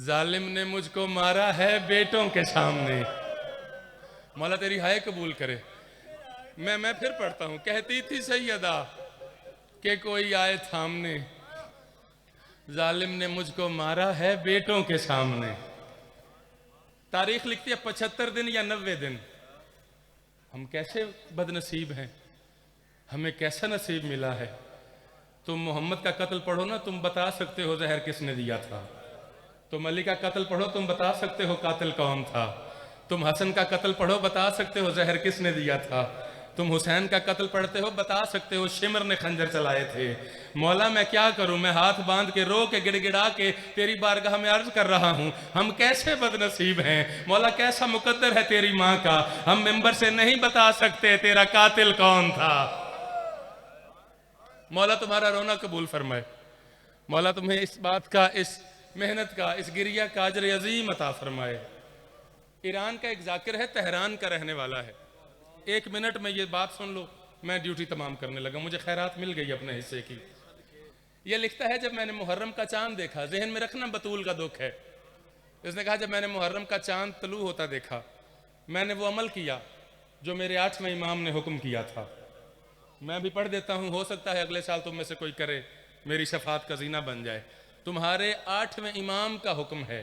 ظالم نے مجھ کو مارا ہے بیٹوں کے سامنے. مولا تیری ہائے قبول کرے. میں پھر پڑھتا ہوں. کہتی تھی سیدہ کہ کوئی آئے تھامنے، ظالم نے مجھ کو مارا ہے بیٹوں کے سامنے. تاریخ لکھتی ہے 75 دن یا 90 دن. ہم کیسے بد نصیب ہیں، ہمیں کیسا نصیب ملا ہے. تم محمد کا قتل پڑھو نا، تم بتا سکتے ہو زہر کس نے دیا تھا. تم علی کا قتل پڑھو، تم بتا سکتے ہو قاتل کون تھا. تم حسن کا قتل پڑھو، بتا سکتے ہو زہر کس نے دیا تھا. تم حسین کا قتل پڑھتے ہو، بتا سکتے ہو شمر نے خنجر چلائے تھے. مولا میں کیا کروں، میں ہاتھ باندھ کے رو کے گڑ گڑا کے تیری بارگاہ میں عرض کر رہا ہوں. ہم کیسے بد نصیب ہیں مولا، کیسا مقدر ہے تیری ماں کا. ہم ممبر سے نہیں بتا سکتے تیرا قاتل کون تھا. مولا تمہارا رونا قبول فرمائے. مولا تمہیں اس بات کا، اس محنت کا، اس گریہ کا اجر عظیم عطا فرمائے. ایران کا ایک ذاکر ہے، تہران کا رہنے والا ہے. 1 منٹ میں یہ بات سن لو، میں ڈیوٹی تمام کرنے لگا. مجھے خیرات مل گئی اپنے حصے کی. یہ لکھتا ہے جب میں نے محرم کا چاند دیکھا، ذہن میں رکھنا بطول کا دکھ ہے. اس نے کہا جب میں نے محرم کا چاند طلوع ہوتا دیکھا، میں نے وہ عمل کیا جو میرے 8ویں امام نے حکم کیا تھا. میں بھی پڑھ دیتا ہوں، ہو سکتا ہے اگلے سال تم میں سے کوئی کرے، میری شفاعت کا زینہ بن جائے. تمہارے 8ویں امام کا حکم ہے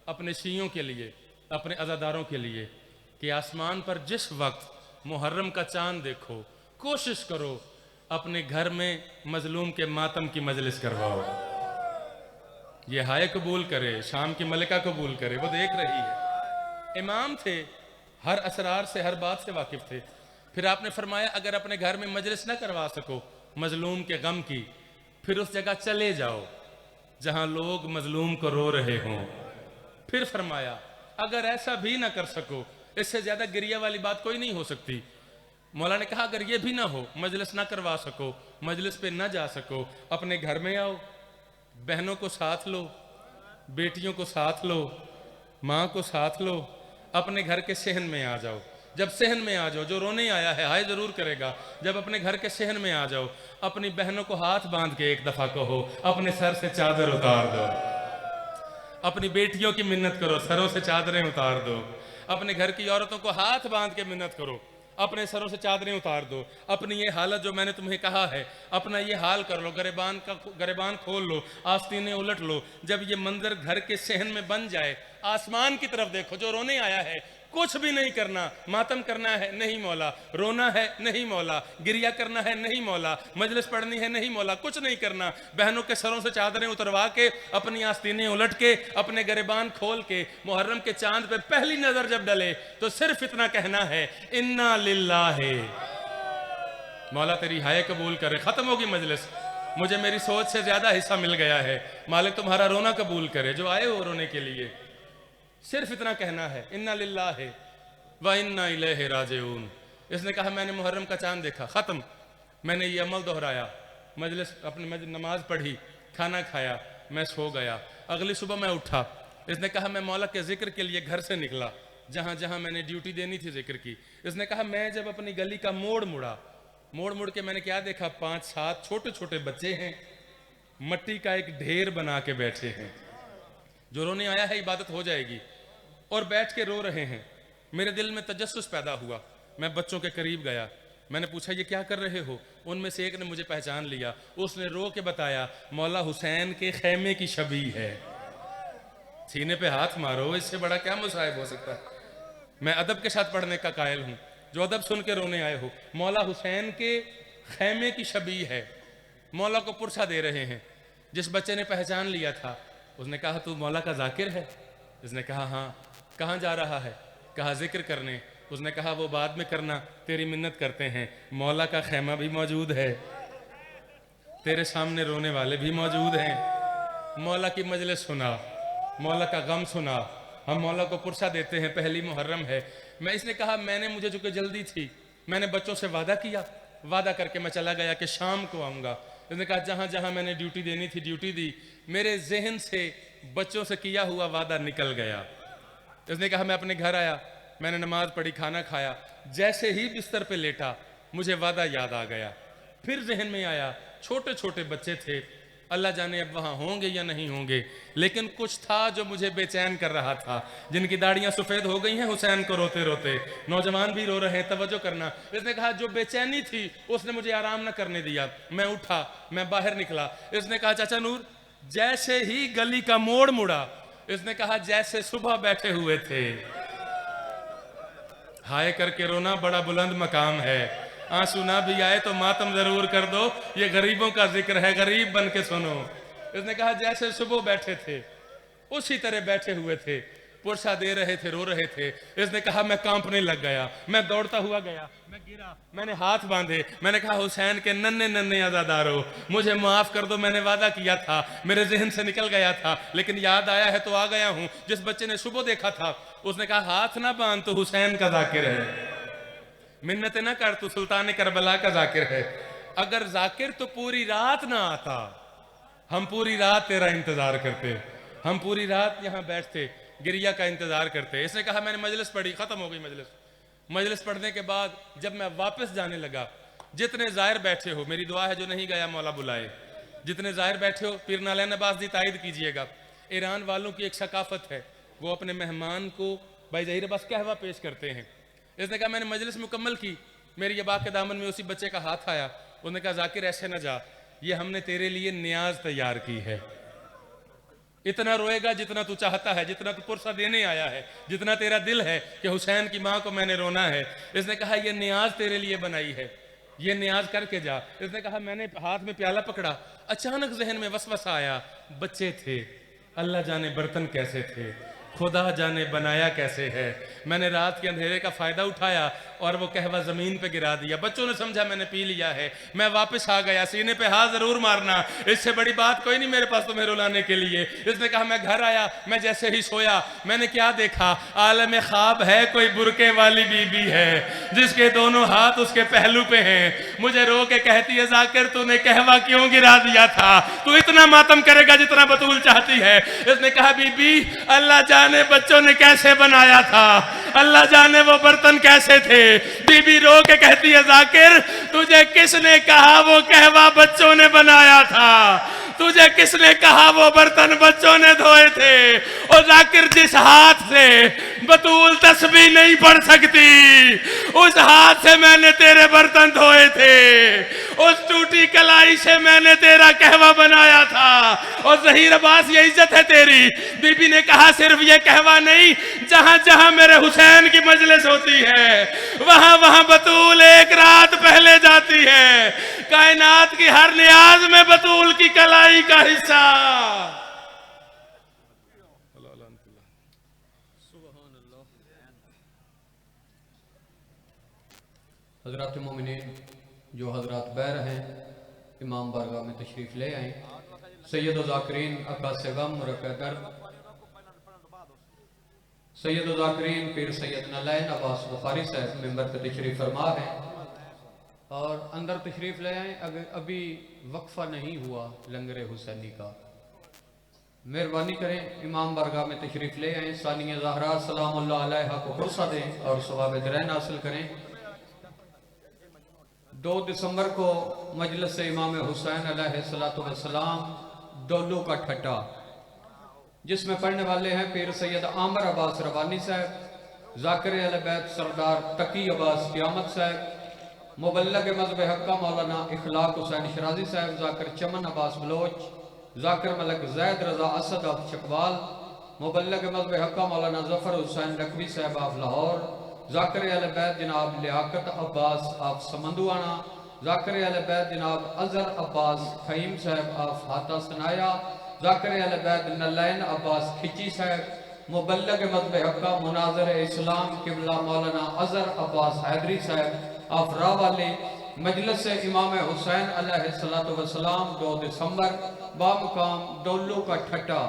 اپنے شیعوں کے لیے، اپنے عزاداروں کے لیے، کہ آسمان پر جس وقت محرم کا چاند دیکھو، کوشش کرو اپنے گھر میں مظلوم کے ماتم کی مجلس کرواؤ. یہ ہائے قبول کرے، شام کی ملکہ قبول کرے، وہ دیکھ رہی ہے. امام تھے، ہر اسرار سے، ہر بات سے واقف تھے. پھر آپ نے فرمایا اگر اپنے گھر میں مجلس نہ کروا سکو مظلوم کے غم کی، پھر اس جگہ چلے جاؤ جہاں لوگ مظلوم کو رو رہے ہوں. پھر فرمایا اگر ایسا بھی نہ کر سکو، اس سے زیادہ گریہ والی بات کوئی نہیں ہو سکتی. مولا نے کہا اگر یہ بھی نہ ہو، مجلس نہ کروا سکو، مجلس پہ نہ جا سکو، اپنے گھر میں آؤ، بہنوں کو ساتھ لو، بیٹیوں کو ساتھ لو، ماں کو ساتھ لو، اپنے گھر کے صحن میں آ جاؤ. جب صحن میں آ جاؤ، جو رونے آیا ہے ہائے ضرور کرے گا. جب اپنے گھر کے صحن میں آ جاؤ، اپنی بہنوں کو ہاتھ باندھ کے ایک دفعہ کہو اپنے سر سے چادر اتار دو. اپنی بیٹیوں کی منت کرو، سروں سے چادریں اتار دو. اپنے گھر کی عورتوں کو ہاتھ باندھ کے منت کرو، اپنے سروں سے چادریں اتار دو. اپنی یہ حالت جو میں نے تمہیں کہا ہے، اپنا یہ حال کر لو. گریبان کھول لو، آستینیں الٹ لو. جب یہ منظر گھر کے صحن میں بن جائے، آسمان کی طرف دیکھو. جو رونے آیا ہے کچھ بھی نہیں کرنا. ماتم کرنا ہے نہیں مولا، رونا ہے نہیں مولا، گریہ کرنا ہے نہیں مولا، مجلس پڑھنی ہے نہیں مولا، کچھ نہیں کرنا. بہنوں کے سروں سے چادریں اتروا کے، اپنی آستینیں الٹ کے، اپنے گریبان کھول کے، محرم کے چاند پہ پہلی نظر جب ڈلے تو صرف اتنا کہنا ہے انا للہ. مولا تیری ہائے قبول کرے. ختم ہوگی مجلس، مجھے میری سوچ سے زیادہ حصہ مل گیا ہے. مالک تمہارا رونا قبول کرے. جو آئے ہو رونے کے لیے، صرف اتنا کہنا ہے انا للہ وانا الیہ راجعون. اس نے کہا میں نے محرم کا چاند دیکھا، ختم. میں نے یہ عمل دہرایا، مجلس اپنی نماز پڑھی، کھانا کھایا، میں سو گیا. اگلی صبح میں اٹھا. اس نے کہا میں مولا کے ذکر کے لیے گھر سے نکلا، جہاں جہاں میں نے ڈیوٹی دینی تھی ذکر کی. اس نے کہا میں جب اپنی گلی کا موڑ مڑ کے میں نے کیا دیکھا، 5-7 چھوٹے چھوٹے بچے ہیں، مٹی کا ایک ڈھیر بنا کے بیٹھے ہیں. جو رونے آیا ہے عبادت ہو جائے گی، اور بیٹھ کے رو رہے ہیں. میرے دل میں تجسس پیدا ہوا. میں بچوں کے قریب گیا، میں نے پوچھا یہ کیا کر رہے ہو؟ ان میں سے ایک نے مجھے پہچان لیا. اس نے رو کے بتایا مولا حسین کے خیمے کی شبیہ ہے. سینے پہ ہاتھ مارو، اس سے بڑا کیا مصائب ہو سکتا ہے. میں ادب کے ساتھ پڑھنے کا قائل ہوں. جو ادب سن کے رونے آئے ہو، مولا حسین کے خیمے کی شبیہ ہے. مولا کو پرسہ دے رہے ہیں. جس بچے نے پہچان لیا تھا اس نے کہا تو مولا کا ذاکر ہے؟ اس نے کہا ہاں. کہاں جا رہا ہے؟ کہا ذکر کرنے. اس نے کہا وہ بعد میں کرنا، تیری منت کرتے ہیں. مولا کا خیمہ بھی موجود ہے، تیرے سامنے رونے والے بھی موجود ہیں. مولا کی مجلس سنا، مولا کا غم سنا. ہم مولا کو پرسہ دیتے ہیں، پہلی محرم ہے. اس نے کہا مجھے چونکہ جلدی تھی، میں نے بچوں سے وعدہ کیا، وعدہ کر کے میں چلا گیا کہ شام کو آؤں گا. اس نے کہا جہاں جہاں میں نے ڈیوٹی دینی تھی ڈیوٹی دی، میرے ذہن سے بچوں سے کیا ہوا وعدہ نکل گیا. اس نے کہا میں اپنے گھر آیا، میں نے نماز پڑھی، کھانا کھایا، جیسے ہی بستر پہ لیٹا مجھے وعدہ یاد آ گیا. پھر ذہن میں آیا چھوٹے چھوٹے بچے تھے، اللہ جانے اب وہاں ہوں گے یا نہیں ہوں گے، لیکن کچھ تھا جو مجھے بے چین کر رہا تھا. جن کی داڑیاں سفید ہو گئی ہیں حسین کو روتے روتے، نوجوان بھی رو رہے ہیں، توجہ کرنا. اس نے کہا جو بے چینی تھی اس نے مجھے آرام نہ کرنے دیا. میں اٹھا، میں باہر نکلا. اس نے کہا چاچا نور، جیسے ہی گلی کا موڑ مڑا، اس نے کہا جیسے صبح بیٹھے ہوئے تھے. ہائے کر کے رونا بڑا بلند مقام ہے، آنسو نہ بھی آئے تو ماتم ضرور کر دو، یہ غریبوں کا ذکر ہے، غریب بن کے سنو. اس نے کہا جیسے صبح بیٹھے تھے اسی طرح بیٹھے ہوئے تھے، پرسہ دے رہے تھے، رو رہے تھے. اس نے کہا میں کانپنے لگ گیا، میں دوڑتا ہوا گیا، میں گرا، میں نے ہاتھ باندھے، میں نے کہا حسین کے ننھے ننھے عزادارو مجھے معاف کر دو، میں نے وعدہ کیا تھا، میرے ذہن سے نکل گیا تھا، لیکن یاد آیا ہے تو آ گیا ہوں. جس بچے نے صبح دیکھا تھا اس نے کہا ہاتھ نہ باندھ، تو حسین کا ذاکر ہے. منت نہ کر، تو سلطان کربلا کا ذاکر ہے. اگر ذاکر تو پوری رات نہ آتا، ہم پوری رات تیرا انتظار کرتے، ہم پوری رات یہاں بیٹھتے، گریہ کا انتظار کرتے. اس نے کہا میں نے مجلس پڑھی، ختم ہو گئی مجلس پڑھنے کے بعد جب میں واپس جانے لگا، جتنے زائر بیٹھے ہو، میری دعا ہے جو نہیں گیا مولا بلائے، جتنے زائر بیٹھے ہو پیر نالین عباس دی تائید کیجئے گا. ایران والوں کی ایک ثقافت ہے، وہ اپنے مہمان کو بھائی ظہیر عباس قہوہ پیش کرتے ہیں. اس نے کہا میں نے مجلس مکمل کی، میری ابا کے دامن میں اسی بچے کا ہاتھ آیا. اس نے کہا ذاکر ایسے نہ جا، یہ ہم نے تیرے لیے نیاز تیار کی ہے. اتنا روئے گا جتنا تو چاہتا ہے، جتنا تو پرسہ دینے آیا ہے، جتنا تیرا دل ہے کہ حسین کی ماں کو میں نے رونا ہے. اس نے کہا یہ نیاز تیرے لیے بنائی ہے، یہ نیاز کر کے جا. اس نے کہا میں نے ہاتھ میں پیالہ پکڑا، اچانک ذہن میں وسوسہ آیا، بچے تھے، اللہ جانے برتن کیسے تھے، خدا جانے بنایا کیسے ہے. میں نے رات کے اندھیرے کا فائدہ اٹھایا اور وہ قہوہ زمین پہ گرا دیا. بچوں نے سمجھا میں نے پی لیا ہے. میں واپس آ گیا، سینے پہ ہاتھ ضرور مارنا، اس سے بڑی بات کوئی نہیں میرے پاس تمہیں رلانے کے لیے. اس نے کہا میں گھر آیا، میں جیسے ہی سویا میں نے کیا دیکھا، عالم خواب ہے کوئی برقے والی بی بی ہے جس کے دونوں ہاتھ اس کے پہلو پہ ہیں. مجھے رو کے کہتی ہے ذاکر تو نے قہوہ کیوں گرا دیا تھا، تو اتنا ماتم کرے گا جتنا بطول چاہتی ہے. اس نے کہا بی بی اللہ جانے بچوں نے کیسے بنایا تھا، اللہ جانے وہ برتن کیسے تھے. بی بی رو کے کہتی ہے ذاکر تجھے کس نے کہا وہ قہوہ بچوں نے بنایا تھا، تجھے کس نے کہا وہ برتن بچوں نے دھوئے تھے. اور ذاکر جس ہاتھ سے بطول تسبیح نہیں پڑھ سکتی، اس ہاتھ سے میں نے تیرے برتن دھوئے تھے، اس ٹوٹی کلائی سے میں نے تیرا قہوہ بنایا تھا. اور ظہیر عباس یہ عزت ہے تیری. بی بی نے کہا صرف یہ قہوہ نہیں، جہاں جہاں میرے حسین کی مجلس ہوتی ہے وہاں وہاں بطول ایک رات پہلے جاتی ہے. کائنات کی ہر نیاز میں بطول کی کلائی کا حصہ. حضرات مومنین، جو حضرات بیر ہیں امام بارگاہ میں تشریف لے آئیں. سید و ذاکرین عکاس غم رکع درد، سید و ذاکرین پیر سید نالین عباس بخاری صاحب ممبر پہ تشریف فرما ہے اور اندر تشریف لے آئیں. ابھی وقفہ نہیں ہوا لنگر حسینی کا، مہربانی کریں امام بارگاہ میں تشریف لے آئیں. ثانیہ زہرا سلام اللہ علیہا کو پرسہ دیں اور ثواب درین حاصل کریں. 2 دسمبر کو مجلس امام حسین علیہ السلام ڈولو کا ٹھٹا، جس میں پڑھنے والے ہیں پیر سید عامر عباس روانی صاحب، ذاکر اہل بیت سردار تقی عباس قیامت صاحب، مبلغ مذہب حقہ مولانا اخلاق حسین شرازی صاحب، ذاکر چمن عباس بلوچ، ذاکر ملک زید رضا اسد آف چکوال، مبلغ مذہب حقہ مولانا ظفر حسین نقوی صاحب آف لاہور، ذاکر اہل بیت جناب لیاقت عباس آف سمندوانا، ذاکر اہل بیت جناب اظہر عباس فہیم صاحب آف ہاتھا سنایا، ذاکر اہل بیت نلین عباس کھچی صاحب، مبلغ مذہب حقہ مناظر اسلام قبلہ مولانا اظہر عباس حیدری صاحب آف راوالی، مجلس امام حسین علیہ السلام 2 دسمبر بامقام ڈولو کا ٹھٹا،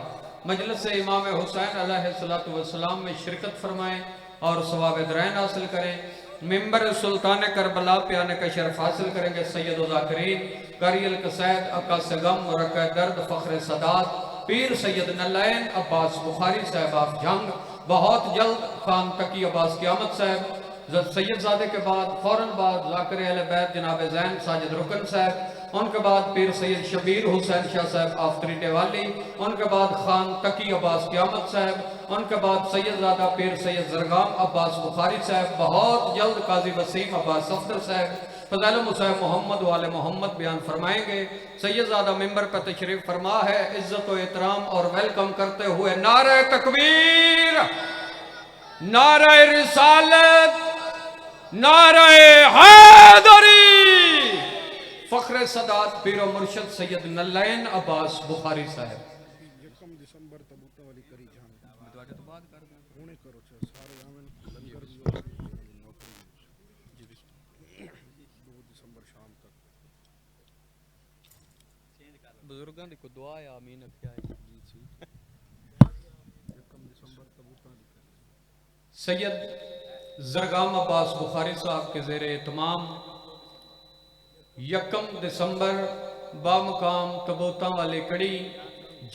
مجلس امام حسین علیہ السلام میں شرکت فرمائیں اور ثواب درین حاصل کریں۔ ممبر سلطان کربلا پہ آنے کا شرف حاصل کریں گے سید و ذاکرین قاری القصید اکا سگم مرکہ درد فخر صدات پیر سید نلین عباس بخاری صاحب آف جنگ، بہت جلد خان تقی عباس قیامت صاحب، سید زادے کے بعد فوراً بعد ذاکر اہل بیت جناب زین ساجد رکن صاحب، ان کے بعد پیر سید شبیر حسین شاہ صاحب آف تریٹے والی، ان کے بعد خان تقی عباس قیامت صاحب، ان کے بعد سید زادہ پیر سید زرگام عباس بخاری صاحب، بہت جلد قاضی وسیم عباس صفدر صاحب، فضائل مصاحب محمد والے محمد بیان فرمائیں گے۔ سید زادہ ممبر پر تشریف فرما ہے، عزت و احترام اور ویلکم کرتے ہوئے نعرہ تکبیر، نعرہ رسالت، نعرہ حیدری، فخر صدات پیر و مرشد سید نلین عباس بخاری صاحب۔ دسمبر تبوتہ والی کری جہاں ہونے کرو چھے سارے آمن لنگر بھی ہوتی ہے نوکری 2 دسمبر شام تک بزرگاں دی کو دعا ہے آمین اکھیا ہے۔ دسمبر تبوتہ والی کری سید زرگام عباس بخاری صاحب کے زیر اہتمام 1 دسمبر بامقام تبوتاں والی کڑی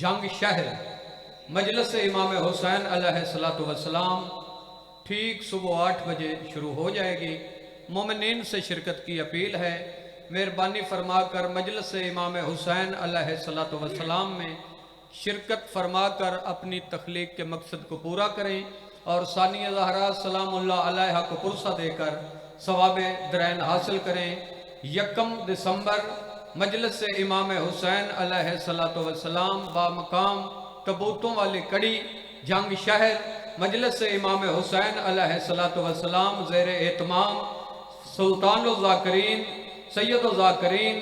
جنگ شہر، مجلس امام حسین علیہ السلام ٹھیک صبح 8 بجے شروع ہو جائے گی۔ مومنین سے شرکت کی اپیل ہے، مہربانی فرما کر مجلس امام حسین علیہ السلام میں شرکت فرما کر اپنی تخلیق کے مقصد کو پورا کریں اور ثانیہ زہرا سلام اللہ علیہ کو پرسہ دے کر ثواب درین حاصل کریں۔ 1 دسمبر مجلس امام حسین علیہ السلام بامقام تبوتوں والی کڑی جنگ شہر، مجلس امام حسین علیہ السلام زیر اہتمام سلطان الذاکرین سید الذاکرین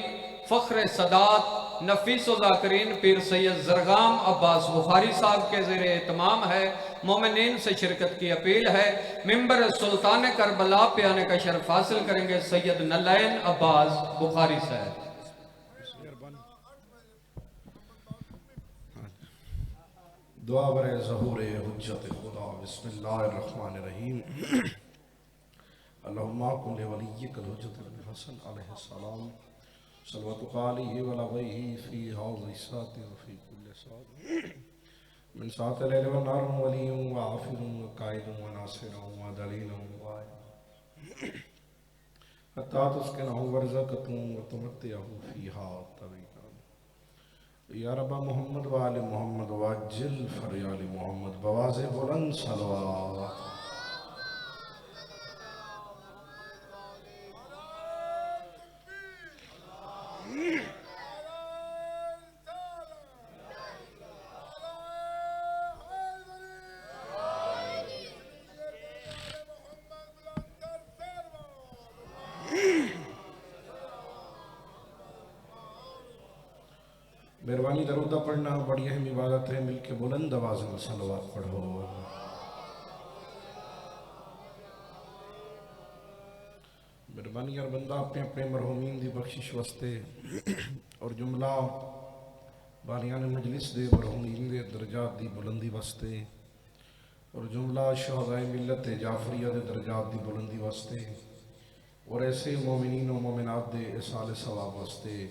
فخر صدات نفیس الذاکرین پیر سید زرگام عباس بخاری صاحب کے زیر اہتمام ہے۔ مومنین سے شرکت کی اپیل ہے، ممبر سلطان کربلا پہ آنے کا شرف حاصل کریں گے سید نلین عباس بخاری صاحب۔ دعا برے ظہور حجت خدا، بسم اللہ الرحمن الرحیم۔ اللہم کل ولیک الحجت بن حسن علیہ السلام صلوات علیہ ولغیہ فی حوض سات وفی کل سات من سات لیل و نار ولی و عافر و قائد و ناصر و دلیل و وائد حتی تسکنہ ورزقتوں و تمتعہ فیہا طویلا۔ یا رب محمد و آل محمد واجل فریال محمد بواز بلند صلوات۔ مہربانی درودہ پڑھنا بڑی اہم عبادت ہے، مل کے بلند آواز میں صلوات پڑھو۔ مہربانی اور بندہ اپنے اپنے مرحومین دی بخشش واسطے اور جملہ بالیان مجلس دے مرحومین دے درجات دی بلندی واسطے اور جملہ شہدائے ملت جعفریہ دے درجات دی بلندی واسطے اور ایسے مومنین و مومنات دے احصال ثواب واسطے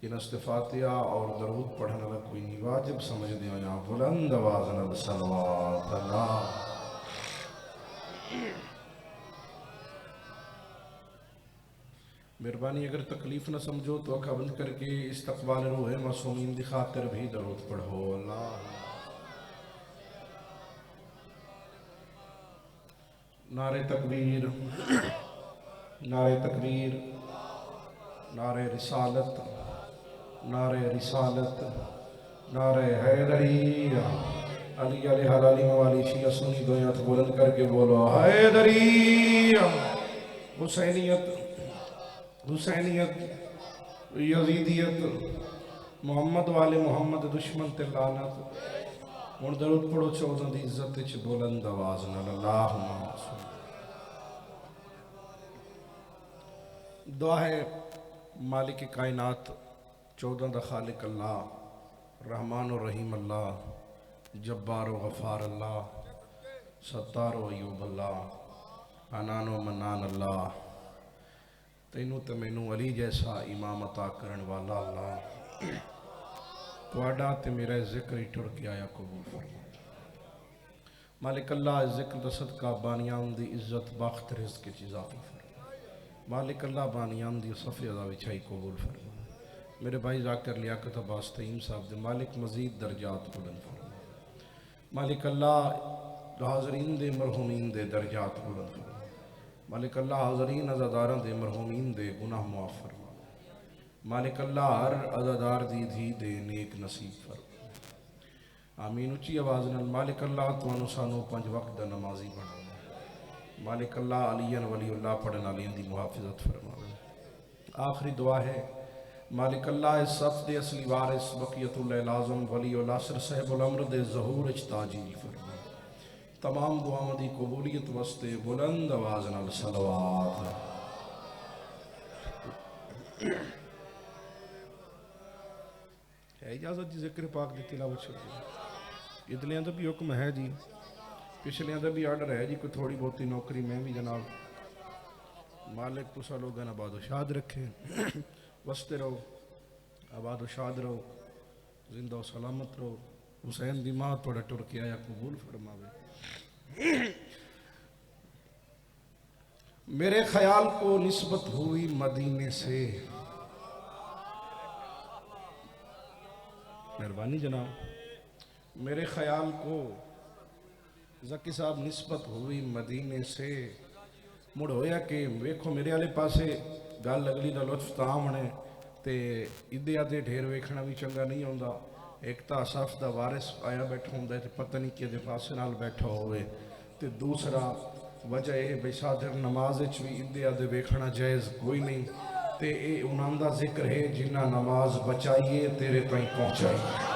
ان استفاتحہ اور درود پڑھنا لگ کوئی نہیں واجب سمجھ دیا یا بلند آواز نال صلوات اللہ۔ مہربانی اگر تکلیف نہ سمجھو تو آنکھیں بند کر کے استقبال روح معصومین دی خاطر بھی درود پڑھو اللہ۔ نعرہ تکبیر، نعرہ تکبیر، نعرہ رسالت، نعرہ رسالت، نعرہ حیدری، علی علیہ حلالی موالی شیعہ سنی دویات بلند کر کے بولو حیدری، حسینیت حسینیت یزیدیت محمد والے محمد دشمن تے لعنت ہن درود پڑھو 14 دی عزت وچ بلند آواز نال اللہم صلی دعا ہے مالک کائنات 14 دا خالق اللہ رحمان و رحیم اللہ جبار و غفار اللہ ستار و ایوب اللہ حنان و منان اللہ تینوں تے مینوں علی جیسا امام عطا کرن والا اللہ تواڈا تے میرا ذکر ہی ٹر کے آیا قبول فرما مالک اللہ ذکر دا صدقہ بانیان دی عزت بخت رزق کی اضافہ فرما مالک اللہ بانیان دی صفی عذاب وچھائی قبول فرما میرے بھائی ذاکر لیاقت عباس تیم صاحب دے مالک مزید درجات بلند فرما مالک اللہ حاضرین دے مرحومین دے درجات بلند فرما مالک اللہ حاضرین عزاداران دے مرحومین دے گناہ معاف فرما مالک اللہ ہر عزادار دی دھی دے نیک نصیب فرما آمین اچھی آواز نال مالک اللہ توانو سانو 5 وقت دا نمازی بنا مالک اللہ علیین ولی اللہ پڑھن علیین دی محافظت فرما آخری دعا ہے مالک اللہ اس صف دے اصلی وارث بقیت اللہ لازم ولی العصر صاحب الامر دے ظہور اجتاجی فرما تمام دعاؤں دی قبولیت واسطے بلند آواز نال صلوات ہے اجازت جی ذکر پاک دی تلاوت شروع ادلیاں دا بھی حکم ہے جی پچھلیاں دا بھی آرڈر ہے جی کوئی تھوڑی بہتی نوکری میں بھی جناب مالک تسا لوگاں آباد و شاد رکھیں وستے رہو آباد و شاد رہو زندہ و سلامت رہو حسین دی ماں توڑا ٹر کے آیا قبول فرماوے میرے خیال کو نسبت ہوئی مدینے سے مہربانی جناب میرے خیال کو زکی صاحب نسبت ہوئی مدینے سے مڑ ہویا کہ ویکھو میرے والے پاسے گل اگلی دا لطف تامنے تے ادے آدھے ڈھیر ویکھنا بھی چنگا نہیں ہوندا ایک تا صف دا وارث آیا بیٹھا ہوندا تے پتہ نہیں کہ دے پاسے نال بیٹھا ہوئے تے دوسرا وجہ ہے بے صادر نماز وچ بھی ادے آدھے ویکھنا جائز کوئی نہیں تے اے انہاں دا ذکر ہے جنہ نماز بچائیے تیرے تائیں پہنچائیے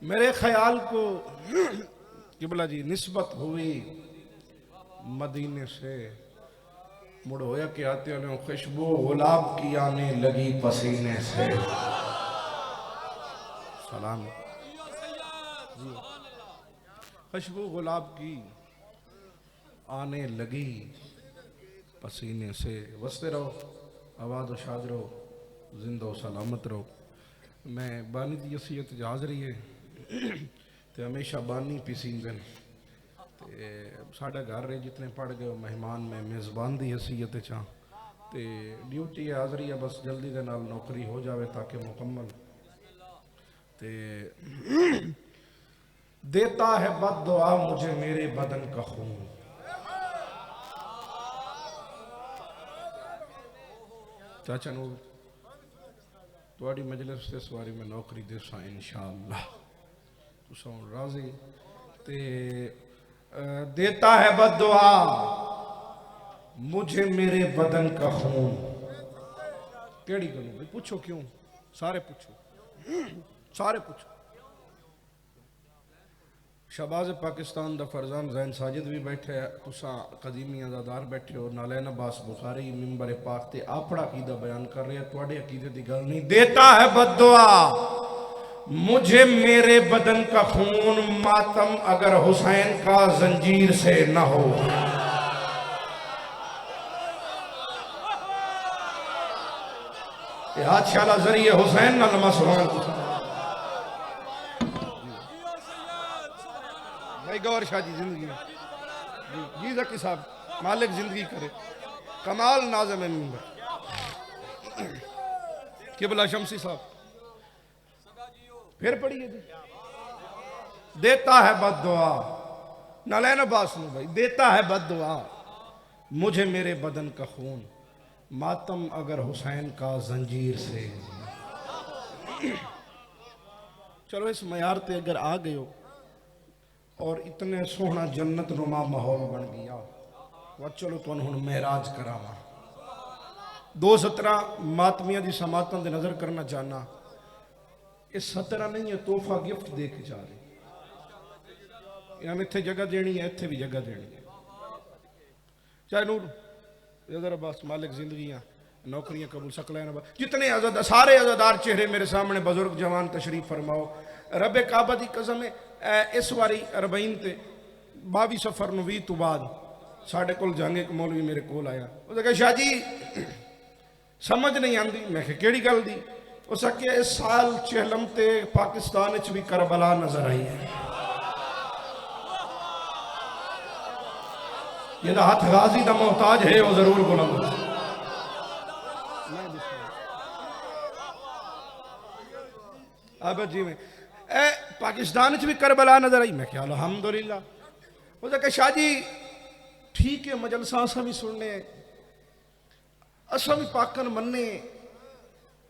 میرے خیال کو قبلہ جی نسبت ہوئی مدینے سے مڑ ہویا کہ آتے انہیں خوشبو غلاب کی آنے لگی پسینے سے سلام خوشبو غلاب کی آنے لگی پسینے سے وستے رہو آباد و شاد رہو زندہ و سلامت رہو میں بانی دی حیثیت حاضری ہے تے ہمیشہ بانی پیسین دن تے ساڑھا گھر رہے جتنے پڑھ گئے مہمان میں میزبان دی حیثیت چاہ تے ڈیوٹی حاضری ہے بس جلدی دے نال نوکری ہو جاوے تاکہ مکمل تے دیتا ہے بد دعا مجھے میرے بدن کا خون چاچا نور توڑی مجلس سے سواری میں نوکری دے سا انشاءاللہ تو سون راضی تے دیتا ہے بد دعا مجھے میرے بدن کا خون کیڑی گلوں بھئی پوچھو کیوں سارے پوچھو شہباز پاکستان دا فرزان زین ساجد بھی بیٹھے تساں قدیمی عزادار بیٹھے اور نالین عباس بخاری ممبر پاک تے اپنا عقیدہ بیان کر رہے ہیں توڑے عقیدے دی گل نہیں دیتا ہے بد دعا مجھے میرے بدن کا خون ماتم اگر حسین کا زنجیر سے نہ ہو یہ ہاتھ شالہ ذریعے حسین نہ نما سبحان بھائی گور شاہ جی زندگی جی زکی صاحب مالک زندگی کرے کمال ناظم ممبر قبلہ شمسی صاحب پھر پڑھیے دیتا ہے بد دعا نالین عباس نے بھائی دیتا ہے بد دعا مجھے میرے بدن کا خون ماتم اگر حسین کا زنجیر سے چلو اس معیار تے اگر آ گئے ہو اور اتنے سونا جنت نما ماحول بن گیا وہ چلو تو ہن معراج کراواں 2:17 ماتمیاں دی سماعتاں دے نظر کرنا چاہنا یہ 17 نہیں ہے تحفہ گفٹ دے کے جا رہے انہاں نے اتنے جگہ دینی ہے اتنے بھی جگہ دینی ہے چاہے نور ذرا بس مالک زندگیاں نوکریاں قبول سکلین جتنے سارے عزادار چہرے میرے سامنے بزرگ جوان تشریف فرماؤ رب کعبہ دی قسم ہے اس واری 40 تے 22 سفر 20 تو بعد ساڑھے کول جانگے ایک مولوی میرے کول آیا وہ کہا شاہ جی سمجھ نہیں آندی میں کہ کیڑی گل دی اس کہ اس سال چہلم تے پاکستان وچ بھی کربلا نظر آئی ہے یہ دا ہاتھ غازی دا محتاج ہے وہ ضرور بلند آباد جی میں پاکستان وچ بھی کربلا نظر آئی میں کہ الحمدللہ وہ کہا شاہ جی ٹھیک ہے مجلساں اساں بھی سننے اساں بھی پاکن مننے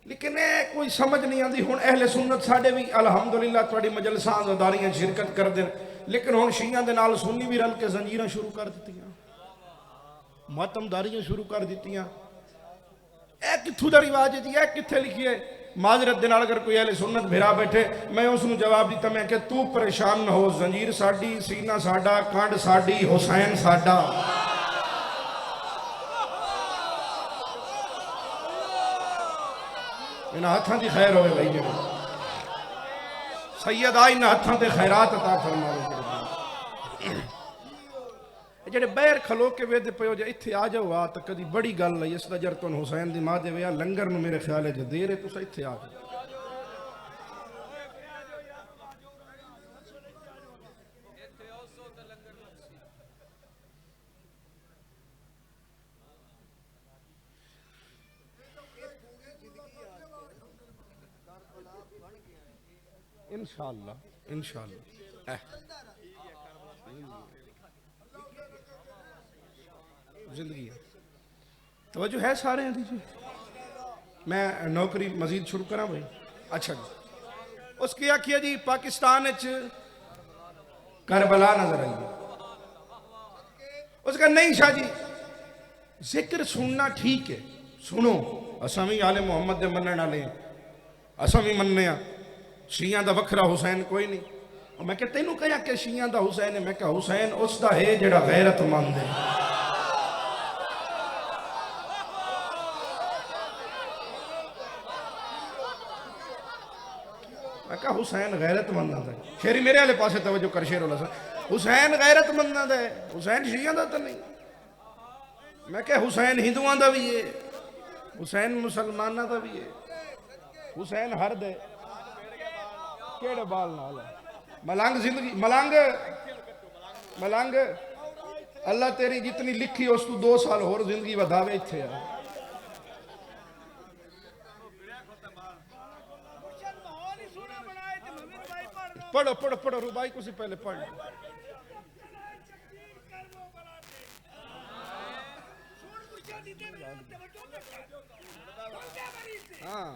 لیکن کوئی سمجھ نہیں آتی ہن اہل سنت ساڑھے بھی الحمدللہ تھوڑی مجلساں عزاداریاں شرکت کر دیں لیکن ہن شیعہ دے نال سنی بھی رل کے زنجیراں شروع کر دیتیاں ماتم داریاں شروع کر دیتیاں کتھوں دا رواج ہے جی کتھے لکھی ہے معذرت دے نال اگر کوئی اہل سنت بھیرا بیٹھے میں اس نے جواب دیتا میں کہ تو پریشان نہ ہو زنجیر ساڑی سینہ ساڑا کانڈ ساڑی حسین ساڑا انہاں ہتھاں دی خیر ہوئے بھائی جنہاں سید آئی انہاں ہتھاں تے خیرات عطا فرماؤ جڑے بیر کھلو کے ویدے پہ ہو جائے اتھے آ جاؤ تو کدی بڑی گل ہے اس دا جرتون حسین دی ماں دے ویا لنگر نو میرے خیال ہے جو دے رہے تو سا اتھے آ جاؤ انشاءاللہ انشاءاللہ زندگی ہے توجہ ہے سارے ہیں دیجئے میں نوکری مزید شروع کرا بھائی اچھا جی اس کیا کیا جی پاکستان کربلا نظر آئی اس کا نہیں شاہ جی ذکر سننا ٹھیک ہے سنو اسامی آل محمد دے منن والے اسامی مننے شیعہ دا وکھرا حسین کوئی نہیں اور میں کہ تینوں کہا کہ شیعہ دا حسین ہے میں کہ حسین اس دا ہے جڑا غیرت مند ہے میں کہا حسین غیرت مند ہے شیری میرے والے پاسے توجہ کر شیر اللہ صاحب حسین غیرت مند ہے حسین شیعہ دا تو نہیں میں کہ حسین ہندوان دا بھی ہے حسین مسلمانہ دا بھی ہے حسین حرد ہے کیڑے بال نال ملانگ زندگی ملانگ اللہ تیری جتنی لکھی اس تو 2 سال اور زندگی بدھاوے تھے پڑھو ربائی کو سے پہلے پڑھ ہاں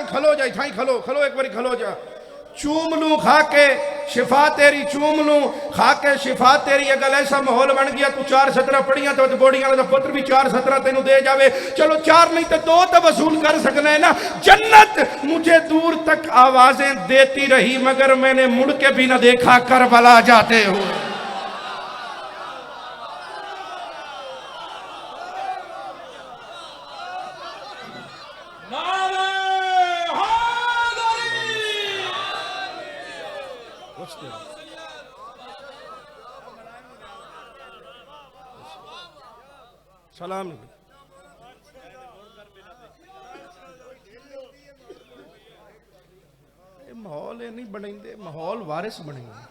کھلو جا اتھائی کھلو ایک باری کھلو جا چوم لوں کھا کے شفا تیری چوم لوں کھا کے شفا تیری اگر ایسا محول بن گیا تو 4 17 پڑھیاں تو بوڑیاں دا پتر بھی 4 17 تینوں دے جاوے چلو 4 نہیں تو 2 تو وصول کر سکنا ہے نا جنت مجھے دور تک آوازیں دیتی رہی مگر میں نے مڑ کے بھی نہ دیکھا کربلا جاتے ہوئے سلام ماحول نہیں بنیں دے ماحول وارث بنیں گے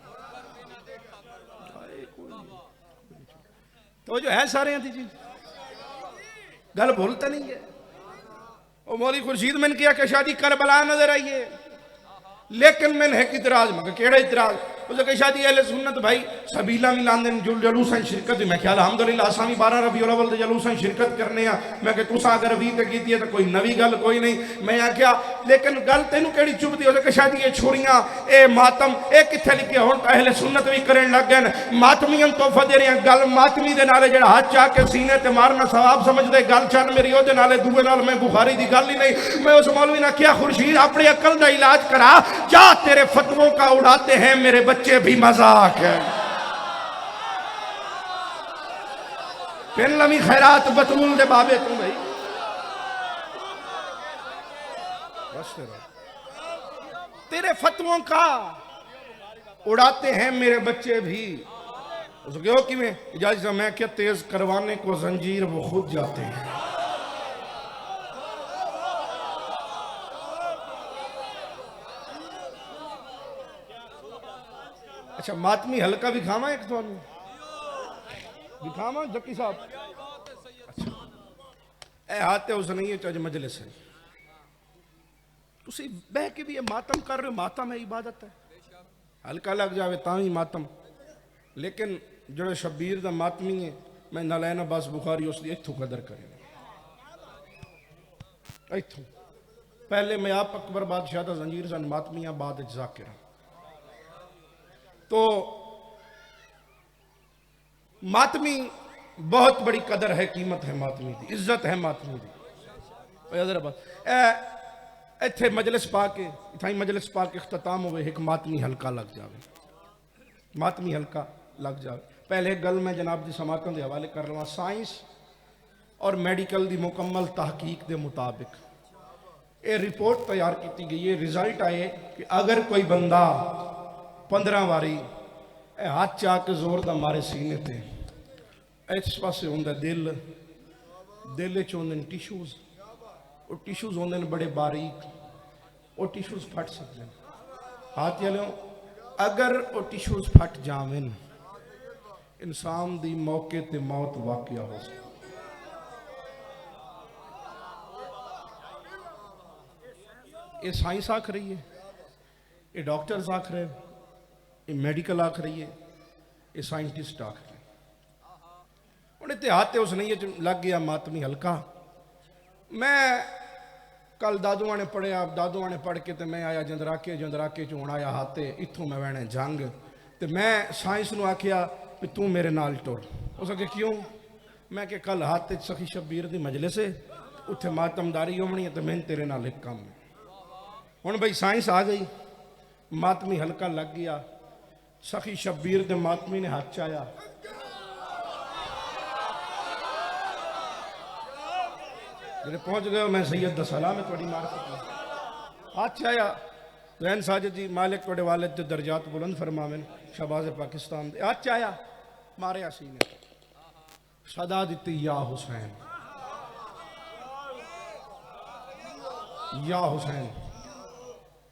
تو جو ہے سارے ہیں جی گل بھولتا نہیں ہے. وہ مولوی خورشید میں نے کیا کہ شادی کربلا نظر آئی ہے، لیکن میں نے ایک اعتراض، میں کہڑا اعتراض؟ اسے کہ شادی اہل سنت بھائی سبیلہ ملان دن جلوساں شرکت، میں کیا الحمدللہ اسامی 12 ربیع الاول دے جلوساں شرکت کرنے ہیں. میں کہ تساں اگر ربیع تے کیتی ہے تو کوئی نوی گل کوئی نہیں. میں کیا لیکن گل تینوں کیڑی چبھدی؟ اسے کہ شادی یہ چھوڑیاں اے ماتم اے کتھے لکھے ہون تا اہل سنت بھی کرن لگ گئے. ماتمیاں تحفہ دے رہے ہیں، گل ماتمی دے نالے جڑا ہاتھ چاہ کے سینے تے مارنا ثواب سمجھ دے، گل چل میری او دے نالے دوے نال میں بخاری دی گل ہی نہیں. میں اس مولوی نے کیا خورشید اپنی عقل دا علاج کرا، جا تیرے فتووں کا اڑاتے ہیں میرے بچے بھی مذاق ہے. پھر لمی خیرات بطول دے بابے تم بھائی تیرے فتووں کا اڑاتے ہیں میرے بچے بھی. اس کے ہو کی میں اجازت میں کیا تیز کروانے کو زنجیر وہ خود جاتے ہیں. اچھا ماتمی حلقہ بھی کھاما ایک تو بھی کھاما جکی صاحب. اچھا اے ہاتھے اس نہیں ہے چاہے مجلس ہے تسی بہ کے بھی یہ ماتم کر رہے ہو. ماتم ہے عبادت ہے، حلقہ لگ جاوے تاہی ماتم. لیکن جڑے شبیر دا ماتمی ہے میں نالین عباس بخاری اس دی ایتھو قدر کریں ایتھو. پہلے میں آپ اکبر بادشاہ دا زنجیر سن ماتمیاں بعد ذاکرہ. تو ماتمی بہت بڑی قدر ہے، قیمت ہے ماتمی دی، عزت ہے ماتمی دی. ایتھے مجلس پا کے اتھائی مجلس پا کے اختتام ہوئے ایک ماتمی حلقہ لگ جاوے، ماتمی حلقہ لگ جاوے. پہلے گل میں جناب دی سماعتوں دے حوالے کر رہا ہوں. سائنس اور میڈیکل دی مکمل تحقیق دے مطابق یہ رپورٹ تیار کی گئی ہے، رزلٹ آئے کہ اگر کوئی بندہ 15 واری ہاتھ چاہ کے زور دا مارے سینے تے اس پاسے ہوندہ دل، دل چوندن ٹیشوز، اور ٹیشوز ہوندن بڑے باریک، اور ٹیشوز پھٹ سکتے ہیں. ہاتھ یہ لیں اگر وہ ٹیشوز پھٹ جاویں انسان دی موقع تے موت واقعہ ہو سکتا. یہ سائنس آکھ رہی ہے، یہ ڈاکٹرز آکھ رہے ہیں، یہ میڈیکل آکھ رہی ہے، یہ سائنٹسٹ آکھ رہے ہیں. انہیں اتحاد اس نہیں ہے لگ گیا ماتمی حلقہ. میں کل دادوਆਂ نے پڑھے آپ دادوਆਂ نے پڑھ کے تے میں آیا جندراکے چون آیا ہاتھے اتھوں میں وینے جنگ تے میں سائنس نو آکھیا کہ توں میرے نال ٹور. اس کہ کیوں؟ میں کہ کل ہاتھے سخی شبیر دی مجلس ہے اتھے ماتمداری ہونی ہے تے میں تیرے نال ایک کام ہے. ہن بھئی سائنس آ گئی، ماتمی حلقہ لگ گیا. سخی شبیر دے ماتمی نے ہاتھ چایا، جنہیں پہنچ گئے میں سید دا سلام ہے توڑی معرفت میں ہاتھ چایا. زین ساجد جی مالک توڑے والد دے درجات بلند فرماویں شہباز پاکستان دے. ہاتھ چایا مارے آسینے صدا دیتی یا حسین یا حسین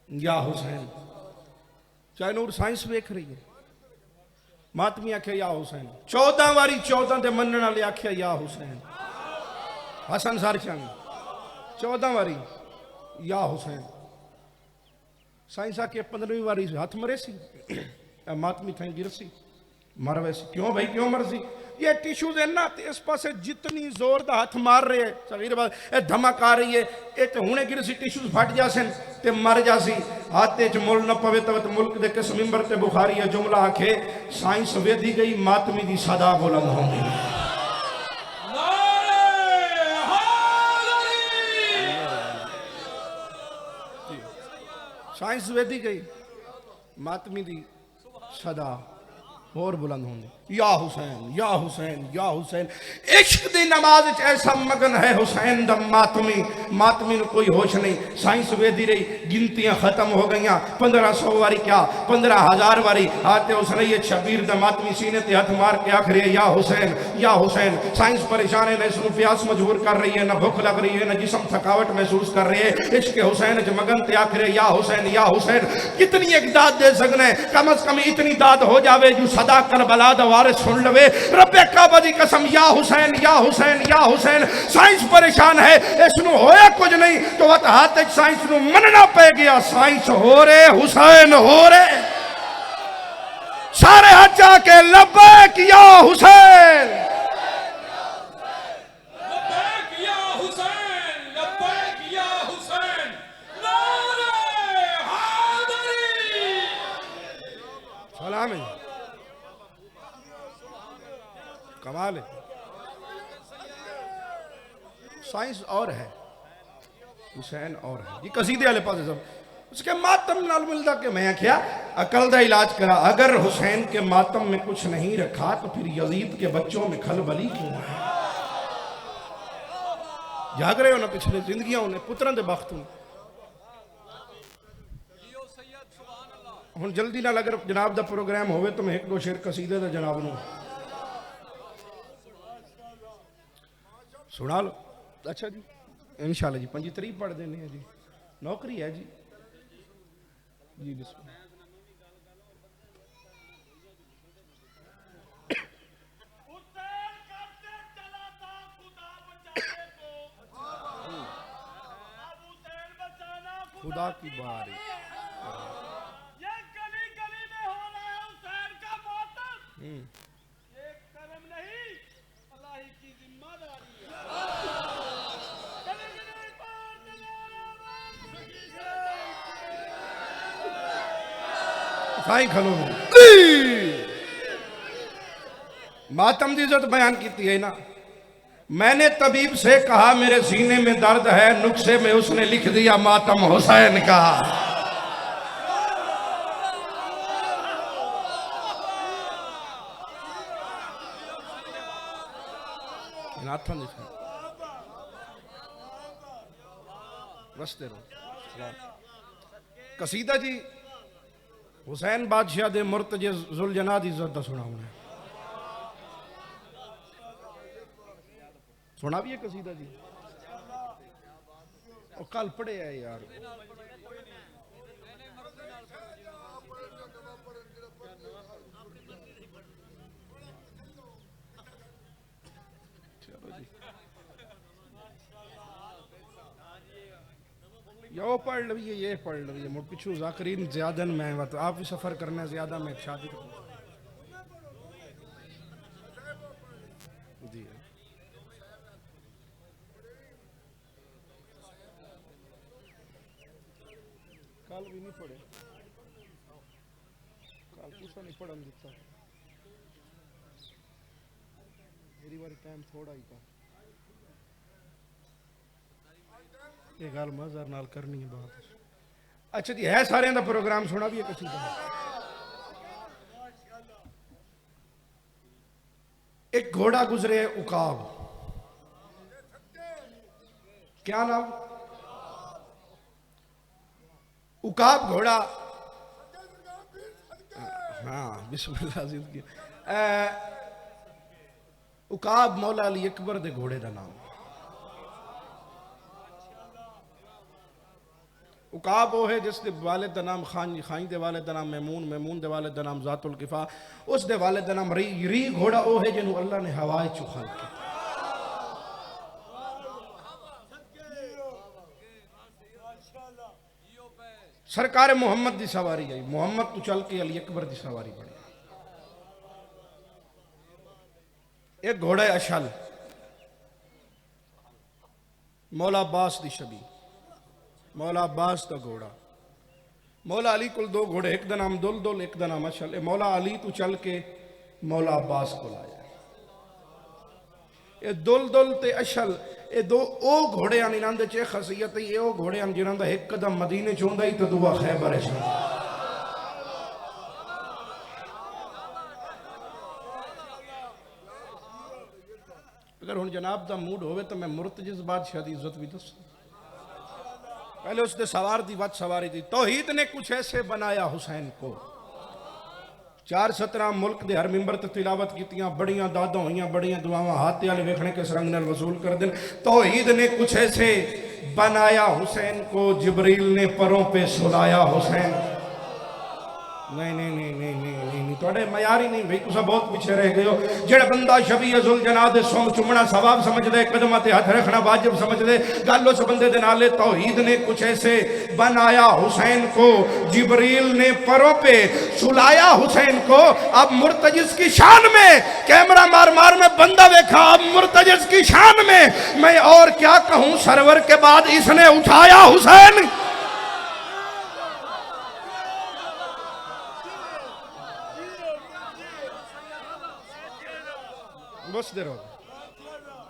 یا حسین. چاہے نور سائنس ویکھ رہی ہے. ماتمی آکھے یا حسین 14 واری 14 تے مننا لے آکھے یا حسین. حسن سار چنگ 14 واری یا حسین. سائنس آکھے 15ویں واری ہاتھ مرے سی ماتمی تھیں گر سی مر ویسی. کیوں بھائی کیوں مرسی؟ یہ ٹیشوز ہے نا اس پاسے جتنی زور دا ہاتھ مار رہے ہیں صغیر بات اے دھمک آ رہی ہے اے تے ہونے گر سی ٹیشوز پھٹ جاسن تے مر جاسی. ہاتھے چ مل نہ پوے تو ملک دے کس ممبر تے بخاری ہے جملہ آکھے سائنس ویدھی گئی ماتمی دی صدا بلند ہوں گی. سائنس ویدھی گئی ماتمی دی صدا اور بلند ہوں گے. یا حسین یا حسین یا حسین. عشق دی نماز ایسا مگن ہے حسین دا ماتمی. ماتمی نے کوئی ہوش نہیں. سائنس ویدی رہی گنتیاں ختم ہو گئیاں. 1500 واری کیا 15,000 واری آتے اس نے یہ شبیر دا ماتمی سینے تے ہاتھ مار کے آخر ہے یا حسین یا حسین. سائنس پریشان ہے نہ اس نے پیاس مجبور کر رہی ہے نہ بھوک لگ رہی ہے نہ جسم تھکاوٹ محسوس کر رہی ہے. عشق حسین جو مگن تے آخر ہے یا حسین یا حسین. کتنی ایک داد دے سکنے کم از کم اتنی داد ہو جاوے جو شہداء کربلا دا وارث سن لوے رب کعبہ دی قسم یا حسین یا حسین یا حسین سائنس پریشان ہے اس نو ہویا کچھ نہیں تو وقت ہاتھ سائنس نو مننا پہ گیا سائنس ہو رہے حسین ہو رہے سارے ہاتھ جا کے لبیک یا حسین لبیک یا حسین لبیک یا حسین نعرہ حیدری سلام ہے کمال ہے سائنس اور ہے حسین اور ہے یہ قصیدے والے پاس سب اس کے ماتم نال ملتا کہ میں کیا عقل دا علاج کرا اگر حسین کے ماتم میں کچھ نہیں رکھا تو پھر یزید کے بچوں میں کھلبلی کیوں ہے جاگ رہے ہو نا پچھلے زندگیاں انہیں پتران دے بخت ہوں ہن جلدی نال اگر جناب دا پروگرام ہوئے تو میں ایک دو شعر قصیدے دا جناب نو سنا لو اچھا جی انشاءاللہ جی 5 تاریخ پڑھ دینے ہیں جی نوکری ہے جی جی بسم اللہ حسین کرتے چلا تھا خدا بچانے کو اب حسین بچانا خدا کی باری یہ گلی گلی میں ہو رہا ہے حسین کا ماتم یہ کرم نہیں اللہ ہی کی ذمہ داری ہے سائیں کھلو میں ماتم دی عزت بیان کیتی ہے نا میں نے طبیب سے کہا میرے سینے میں درد ہے نقشے میں اس نے لکھ دیا ماتم حسین کا رستے رو قصیدہ جی حسین بادشاہ دے مرتجے ذوالجناح دی عزت دا سنا ہونا ہے سنا بھی ہے قصیدہ جی اور کل پڑھے ہے یار یا وہ پڑھ لویے یہ پڑھ لویے مجھ پچھو ذاکرین زیادہ میں آپ بھی سفر کرنے زیادہ میں شادی کروں جی کال بھی نہیں پڑھے کال کسا نہیں پڑھا دیتا میری باری ٹائم تھوڑا ہی کا یہ گال مزار نال کرنی ہے بات اچھا جی ہے سارے اندہ پروگرام سنا بھی ہے کسی طرح ایک گھوڑا گزرے عقاب کیا نام عقاب گھوڑا ہاں بسم اللہ عزیز کی عقاب مولا علی اکبر دے گھوڑے دا نام عقاب وہ ہے جس دے والد دا نام خائن دے والد دا نام میمون دے والد دا نام ذات القفا اس دے والد دا نام ری گھوڑا وہ ہے جنہوں اللہ نے ہوائے چوخال کی سرکار محمد دی سواری جائی محمد تو چل کے علی اکبر دی سواری بڑی ایک گھوڑا اشل مولا عباس دی شبی مولا عباس دا گھوڑا مولا علی کل دو گھوڑے ایک دا نام دل ایک دا نام اشل مولا علی تو چل کے مولا عباس کو لایا اے دل تے اشل اے دو او گھوڑے آنی ناندے چے خصیت ہے او گھوڑے آنی جناندہ ایک قدم مدینے چوندہ ہی تو دعا خیبر ہے اگر ہون جناب دا موڈ ہوئے تو میں مرتجز بادشاہ دی عزت بھی دس پہلے اس نے سوار دی بات سواری دی توحید نے کچھ ایسے بنایا حسین کو 417 ملک دے ہر ممبر تے تلاوت کیتیاں بڑیاں دادوں ہوئیاں بڑیاں دعاواں ہاتھ والے ویکھنے کے سرنگ نال وصول کر دیں توحید نے کچھ ایسے بنایا حسین کو جبریل نے پروں پہ سلایا حسین نہیں تھوڑے معیار ہی نہیں بھائی، تسا بہت پیچھے رہ گئے ہو۔ جڑا بندہ شفیع ذوالجناح دے سونگ چومنا ثواب سمجھ دے، قدماں تے ہاتھ رکھنا واجب سمجھ دے، گل اس بندے دے نالے توحید نے کچھ ایسے بنایا حسین کو، جبریل نے پروں پہ سلایا حسین کو۔ اب مرتجز کی شان میں کیمرہ مار مار میں بندہ دیکھا، اب مرتجز کی شان میں اور کیا کہوں، سرور کے بعد اس نے اٹھایا حسین۔ بس دے رہو،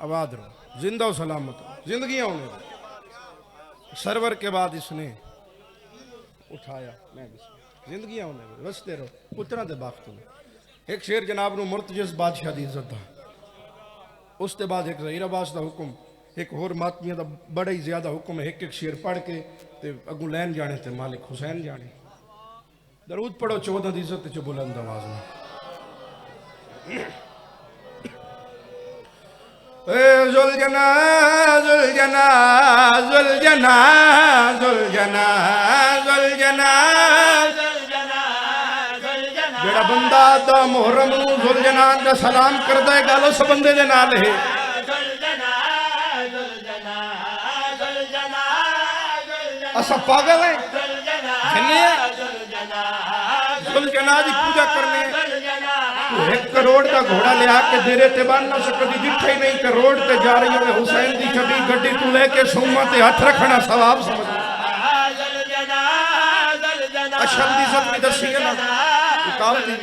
آباد رہو، زندہ و سلامت ہو، زندگیاں ہونے دے، سرور کے بعد اس نے اٹھایا، میں زندگیاں ہونے دے، بس دے رہو، اتنا دے باقت ہونے۔ ایک شیر جناب نو مرتجز بادشاہ دی عزت دا، اس دے بعد ایک ظہیر عباس دا حکم، ایک اور ماتمیہ دا بڑا ہی زیادہ حکم ہے، ایک شیر پڑھ کے تے اگو لین جانے تے مالک حسین جانے۔ درود پڑھو 14 دی عزت تے بلند آواز میں۔ ذوالجناح ذوالجناح ذوالجناح ذوالجناح ذوالجناح جڑا بندہ دا محرم نو ذوالجناح دا سلام کردہ ہے، گل اس بندے دے نال ہے۔ اسا پاگل ہیں جنہیں ذوالجناح دی پوجا کرنے، ایک کروڑ دا گھوڑا لیا کے دیرے تے بان نہ سکتی جتھے ہی نہیں، کروڑ تے جا رہی ہوئے حسین دی شبی گھڑی تو لے کے سومہ تے ہاتھ رکھنا ثواب سمجھ۔ اشہد دی ذات میں دسی ہے نا اکاو دی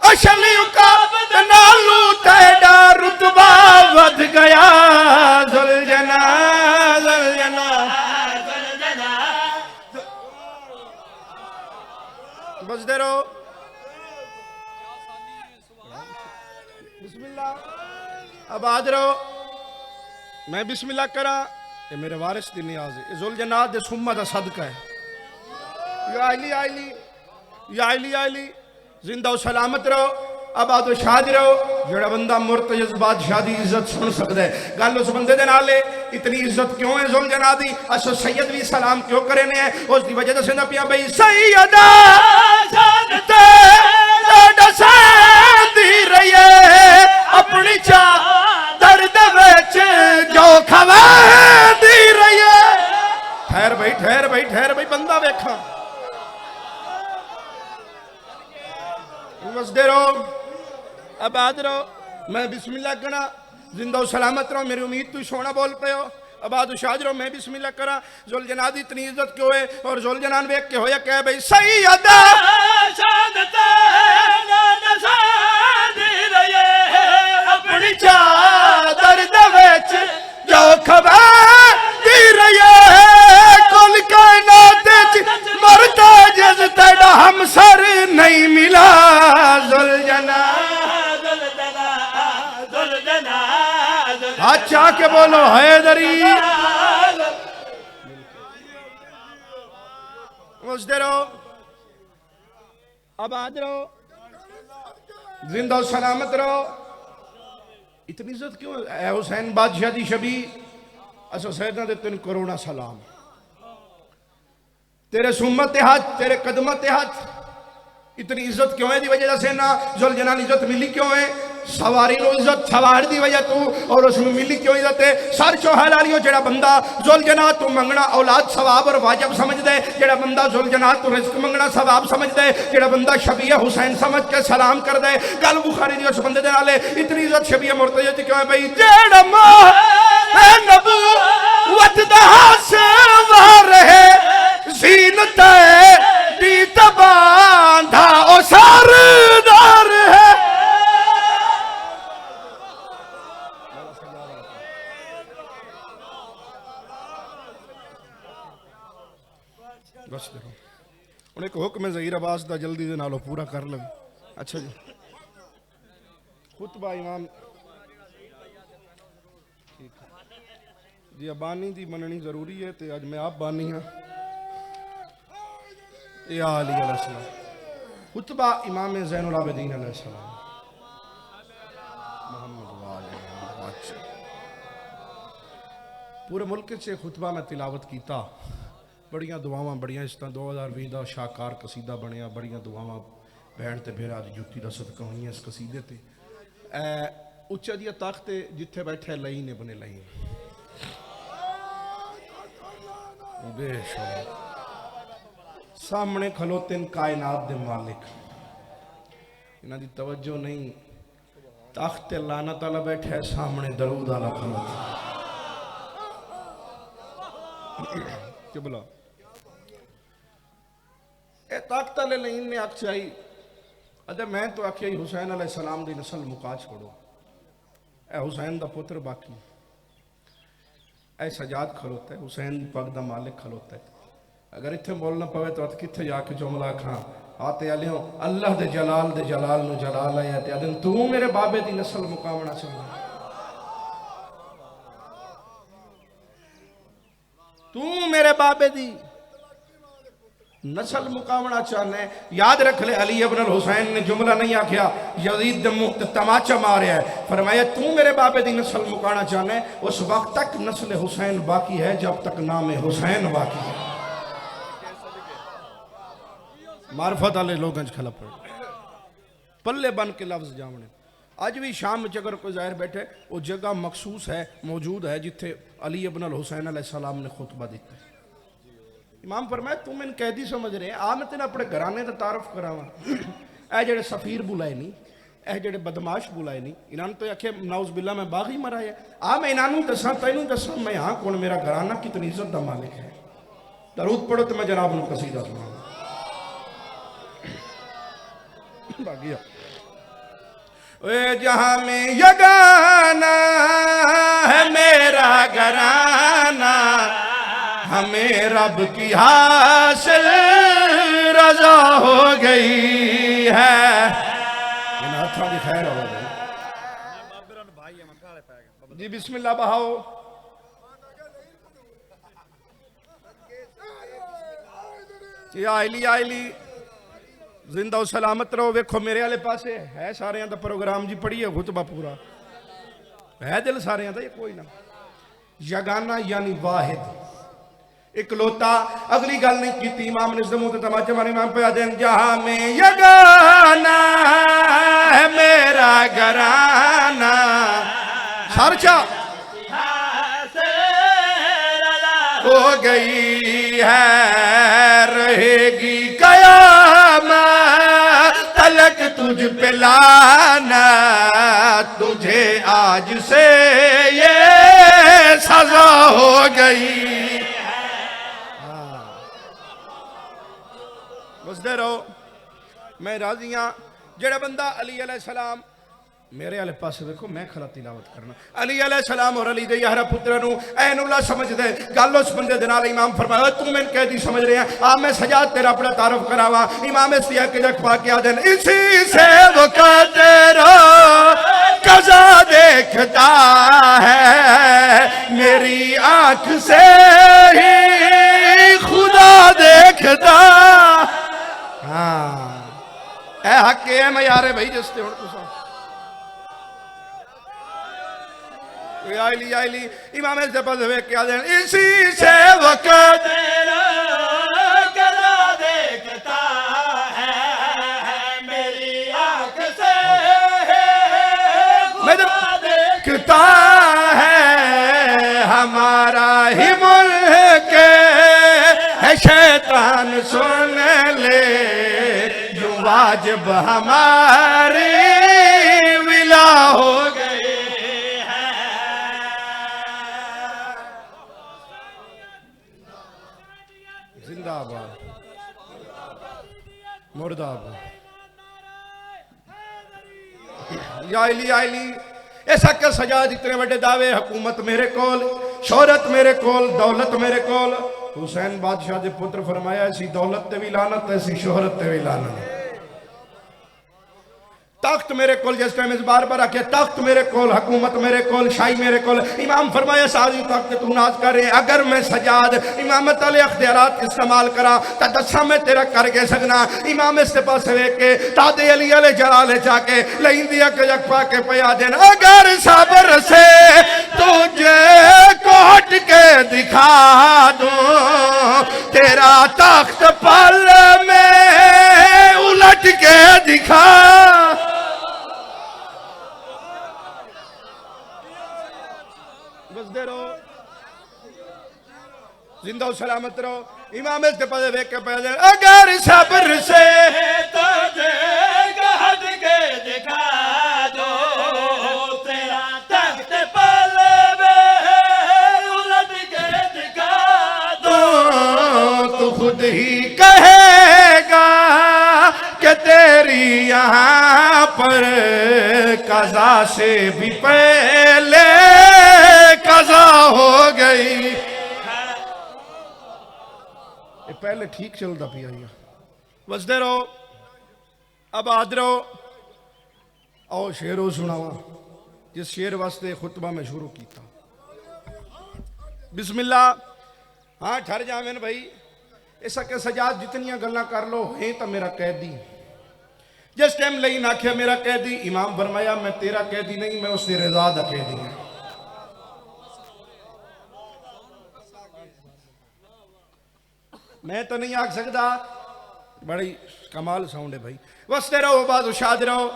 اشلی اکاب نالو تیڑا رتبہ ود گیا ذوالجناح ذوالجناح۔ بس دے رہو، بسم اللہ، اب آج رہو، میں بسم اللہ کرا، یہ میرے وارث دی نیاز ہے، یہ ذوالجناح دے سمہ دا صدقہ ہے۔ یا علی علی یا علی علی، زندہ و سلامت رہو، آباد و شاد رہو۔ جڑا بندہ مرتجز بادشاہ دی عزت سن سکتا ہے، گل اس بندے دے نالے اتنی عزت کیوں ہے ذوالجناح دی؟ اسو سید بھی سلام کیوں کرنے ہیں؟ اس دی وجہ دے سندہ پیا بھئی سیدہ شانتے لاڈا سیندی رہیے، اپنی چادر دے وچ جو کھویندی رہیے۔ ٹھہر بھئی ٹھہر بھئی ٹھہر بھئی، بندہ ویکھاں بس دے رہو، آباد رہو، میں بسم اللہ کرا، زندہ و سلامت رہو، میری امید تو سونا بول پہ ہو، آباد و شاد رہو، میں بسم اللہ کرا۔ ذوالجناح دی اتنی عزت کیوں ہے؟ اور ذوالجناح ویکھ کے ہویا کہ بھئی سیدہ شانتے لاڈا سیندی رہیے، اپنی چادر دے وچ جو کھویندی رہیے، کل کائنات وچ مرتجز تیڑا ہمسر نہیں ملا ذوالجناح۔ ہاتھ چاہ کے بولو حیدری۔ مجھتے رہو، آباد رہو، زندہ و سلامت رہو۔ اتنی عزت کیوں ہے؟ اے حسین بادشاہ دی شبی، اسو سیدنا دے تن کروڑا سلام، تیرے سمت ہاتھ، تیرے قدمت ہاتھ، اتنی عزت کیوں ہے؟ دی وجہ سے نا ذوالجناح عزت ملی کیوں ہے؟ سواری نو عزت سوار دی وجہ تو، اور اس میں ملی کیوں عزت ہے؟ سر چو حلالیو جڑا بندہ ذوالجناح تو منگنا اولاد ثواب اور واجب سمجھ دے، جڑا بندہ ذوالجناح تو رزق منگنا ثواب سمجھ دے، جڑا بندہ شبیہ حسین سمجھ کے سلام کر دے، گل بخاری دی اس بندے دے نالے اتنی عزت شبیہ مرتضی دی کیوں ہے بھئی؟ جڑا ماہ نبوت دا حسن رہے زینت دی تباندھا او سردار ہے۔ بس دیکھو انہیں کو حکم ظہیر عباس دا جلدی دے نالو پورا کر لگے۔ اچھا جی، خطبہ امام جی ابانی دی مننی ضروری ہے، تے آج میں آپ بانی ہاں، یا علی علیہ السلام. خطبہ امام زین العابدین علیہ السلام. محمد والے پورے ملک سے خطبہ میں تلاوت کیتا. بڑیاں دعاواں بڑیاں اس طرح 2020 دا شاہکار قصیدہ بنیا. بڑیاں دعاواں بہن تے بھیرا دی جُتی دا صدقہ ہوئیں اس قصیدے تے. اچھا جی تخت جتھے بیٹھے لئی نے بنے لئی بے شک سامنے کھلوتے ان کائنات دے مالک. انہاں دی توجہ نہیں. تخت لعنت والا بیٹھا ہے سامنے درود والا کھلوتا. کہ بلا اے طاقت والے لین نے آکھ چاہی ادھے میں تو آکھیا حسین علیہ السلام دی نسل مکا چھوڑو. اے حسین دا پتر باقی اے سجاد کھلوتا ہے. حسین پاک دا مالک کھلوتا ہے. اگر اتھے بولنا پوے تو کتھے جا کے جملہ کھاں آتے علیہوں اللہ دے جلال نو جلال آیا تے ادن تو میرے بابے دی نسل مقامنا چاہنا. تو میرے بابے دی نسل مقامنا چاہنا ہے. یاد رکھ لے علی ابن الحسین نے جملہ نہیں آکھیا یزید دے منہ تے تماچا ماریا ہے. فرمایا تو میرے بابے دی نسل مقامنا چاہنا ہے. اس وقت تک نسل حسین باقی ہے جب تک نام حسین باقی ہے. معرفت والے لوگاں چ کھلا پڑ پلے بن کے لفظ جامنے. آج بھی شام میں اگر کوئی ظاہر بیٹھے وہ جگہ مخصوص ہے موجود ہے جتھے علی ابن الحسین علیہ السلام نے خطبہ دیتا ہے. امام فرمایا تم ان قیدی سمجھ رہے ہیں آ میں تینا اپنے گھرانے دا تعارف کراواں. اے جڑے سفیر بلائے نہیں اے جڑے بدماش بلائے نہیں انہاں تو آکھے نعوذ باللہ میں باغی مرایا. آ میں انہاں دساں تینوں دساں میں ہاں کون میرا گھرانہ کتنی عزت دا مالک ہے. درود پڑھو تو میں جناب نو قصیدہ سناؤں باقی اے جہاں میں یگانہ ہے میرا گھرانہ ہمیں رب کی حاصل رضا ہو گئی ہے. ان ہاتھوں کی خیر ہو گئی جی. بسم اللہ بہاؤ. یا علی زندہ و سلامت رہو. ویکھو میرے والے پاسے ہے سارے دا پروگرام جی پڑھیے خطبہ پورا ہے دل سارے دا یہ کوئی نہ. یگانہ یعنی واحد اکلوتا. اگلی گل نہیں کیتی امام نے منہ تے تماچے مارے. امام پہ آدھیں جہاں میں یگانہ ہے میرا گھرانہ سارچا ہو گئی ہے رہے گی قیامت تلک تجھ پہ لانا تجھے آج سے یہ سزا ہو گئی. بسدے رہو میں راضیاں. جڑا بندہ علی علیہ السلام میرے والے پاس دیکھو میں کھلا تلاوت کرنا. علی علیہ السلام اور علی دے یارہ پترہ نو این اللہ سمجھ دے گل اس بندے دنال. امام فرمایا تم ان قیدی سمجھ رہے ہیں آ میں سجاد تیرا اپنا تعارف کراوا. امام سیاہ کے جگ پا کے آدھیں اسی سے وہ تیرا قضا دیکھتا ہے میری آنکھ سے ہی خدا دیکھتا. ہاں اے حق ہے میں یارے بھائی جستے ہوں کسا آئلی امام سے پس ہوئے کیا دیں اسی سے وقت تیرا قضا دیکھتا ہے میری آنکھ سے خدا دیکھتا ہے. ہمارا ہی ملک ہے شیطان سن لے جو واجب ہماری ولا ہو گئی. زندہ آباد مردہ آباد. یا علی ایسا کہ سجاد اتنے بڑے دعوے حکومت میرے کول شہرت میرے کول دولت میرے کول. حسین بادشاہ دے پتر فرمایا ایسی دولت تے بھی لعنت ایسی شہرت تے بھی لعنت. تخت میرے کول جس ٹائم اس بار بار آکے تخت میرے کول حکومت میرے کول شاہی میرے کول امام فرمایا سازی تخت تو ناز کر رہے اگر میں سجاد امامت علی اختیارات استعمال کرا تا دسا میں تیرا کر کے سکنا امام اس پاس ویک کے تادے علی علی جلالے جا کے لین دیا کہ یک پا کے پیا دین اگر صبر سے تجھے کوٹ کے دکھا دوں تیرا تخت پل میں الٹ کے دکھا بس دے رہو زندہ و سلامت رہو امام اس پاس ویک کے پیا دین اگر صبر سے تجھے گہد کے دکھا دو تیرا تخت پل میں الٹ کے دکھا دو تو خود ہی کہے گا کہ تیری یہاں پر قضا سے بھی پہلے قضا ہو گئی پہلے ٹھیک چلتا پیا وسدے رہو آباد رہو آؤ شعروں سناوا جس شعر واسطے خطبہ میں شروع کیتا بسم اللہ ہاں ٹھر جاوین بھائی ایسا کہ سجاد جتنیاں گلنا کر لو ہیں تو میرا قیدی جس ٹائم لئی نہ کیا میرا قیدی امام فرمایا میں تیرا قیدی نہیں میں اس کی رضا دا قیدی ہوں میں تو نہیں آکھ سکتا بڑی کمال ساؤنڈ ہے بھائی وستے رہو بعد اشاد رہو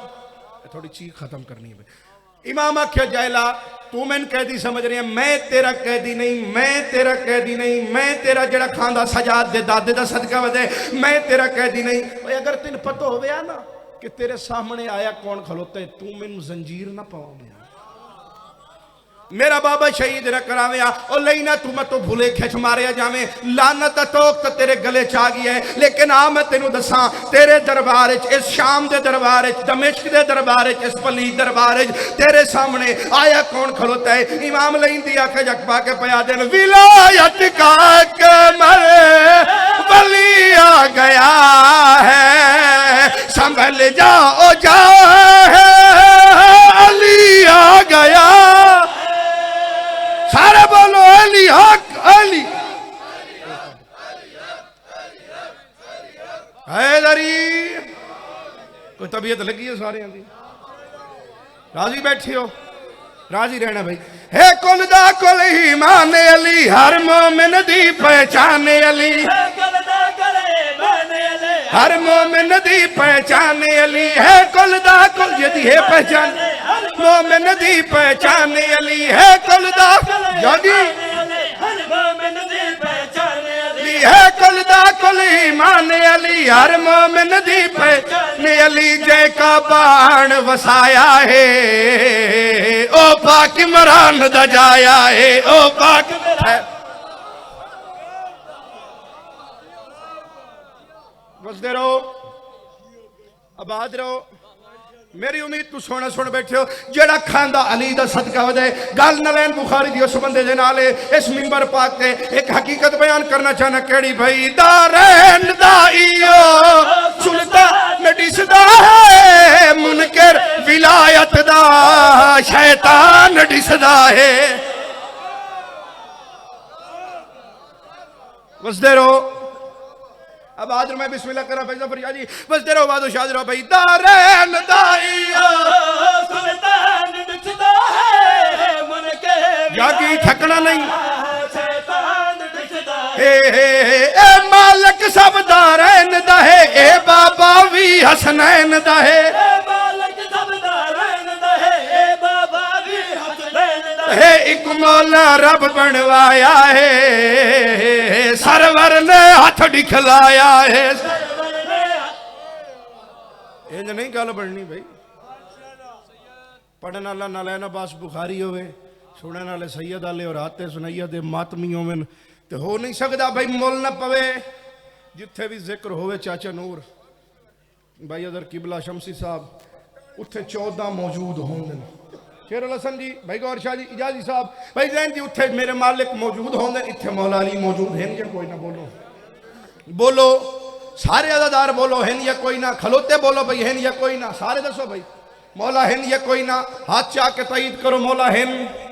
تھوڑی چیخ ختم کرنی ہے بھائی امام آکھیا جائلہ تو میں قیدی سمجھ رہی ہیں میں تیرا قیدی نہیں میں تیرا قیدی نہیں میں تیرا جڑا کھاندہ سجاد دے دادے دا صدقہ ودے میں تیرا قیدی نہیں اگر تین پتہ ہو گیا نا کہ تیرے سامنے آیا کون کھلوتا ہے تو میں زنجیر نہ پاؤ گیا میرا بابا شہید نہ کراویا اور لینا تو میں تو بھولے کھچ ماریا جامیں لانت توقت تیرے گلے چاگی ہے لیکن میں تینوں دساں تیرے دربارج اس شام دے دربارج دمشق دے دربارج اس پلید دربارج تیرے سامنے آیا کون کھلوتا ہے امام لین دیا کہ جک پا کے پیا دین ولایت کا کمر ولی آ گیا ہے سنبھل جاؤ جا علی آ گیا سارے بولو علی حق علی حیدری کوئی طبیعت لگی ہے سارے اندھی راضی بیٹھی ہو راضی رہنا بھائی ہے کل دا کل ایمان علی ہر مومن دی پہچان علی ہر مومن دی پہچان علی ہے کل دا کل جدی ہے پہچان مومن دی پہچان علی ہے کل دا جدی ہے کل دا کل ایمان علی ہر مومن دی پہچان علی جے کا بان وسایا ہے او پاک عمران دا جایا ہے او پاک بسدے رہو آباد رہو میری امید تو سونا سن بیٹھے ہو جڑا کھاندہ علی دا صدقہ ودے گال نلین بخاری دیو سبندے دے نالے اس منبر پاک تے ایک حقیقت بیان کرنا چاہنا کیڑی بھائی دارین دائیو سلطان ڈس دا ہے منکر ولایت دا شیطان ڈس دا ہے وسدے رہو اب آدر میں بسم اللہ کرنا فیضہ فریادی بس دے رہو بادو شاد رہو بھائی دارین دائیو سلطان ڈچدا ہے منکر یا کی تھکنا نہیں شیطان ڈچدا اے مالک سب دارین دا ہے اے بابا وی حسنین دا ہے اے مالک سب دارین دا ہے اے بابا وی حسنین دا ہے ایک مولا رب بنوایا ہے سرور نے ہاتھ دکھلایا ہے یہ نہیں گل بڑھنی بھائی پڑھن اللہ نہ لینا باس بخاری ہوئے سنن والے سید والے اور آتے سنیا دے ماتمی ہوئے تے ہو نہیں سکتا بھائی مول نہ پوے جتھے بھی ذکر ہوئے چاچا نور بھائی ادھر قبلہ شمسی صاحب اتھے 14 موجود ہوں گے شیر الحسن جی بھائی گور شاہ جی اجازی صاحب بھائی زین جی اتھے میرے مالک موجود ہوں گے اتھے مولا علی موجود ہیں یا کوئی نہ بولو بولو سارے عزادار بولو ہیں یا کوئی نہ کھلوتے بولو بھائی ہیں یا کوئی نہ سارے دسو بھائی مولا ہند یہ کوئی نہ ہاتھ چاہ کے تائید کرو مولا ہند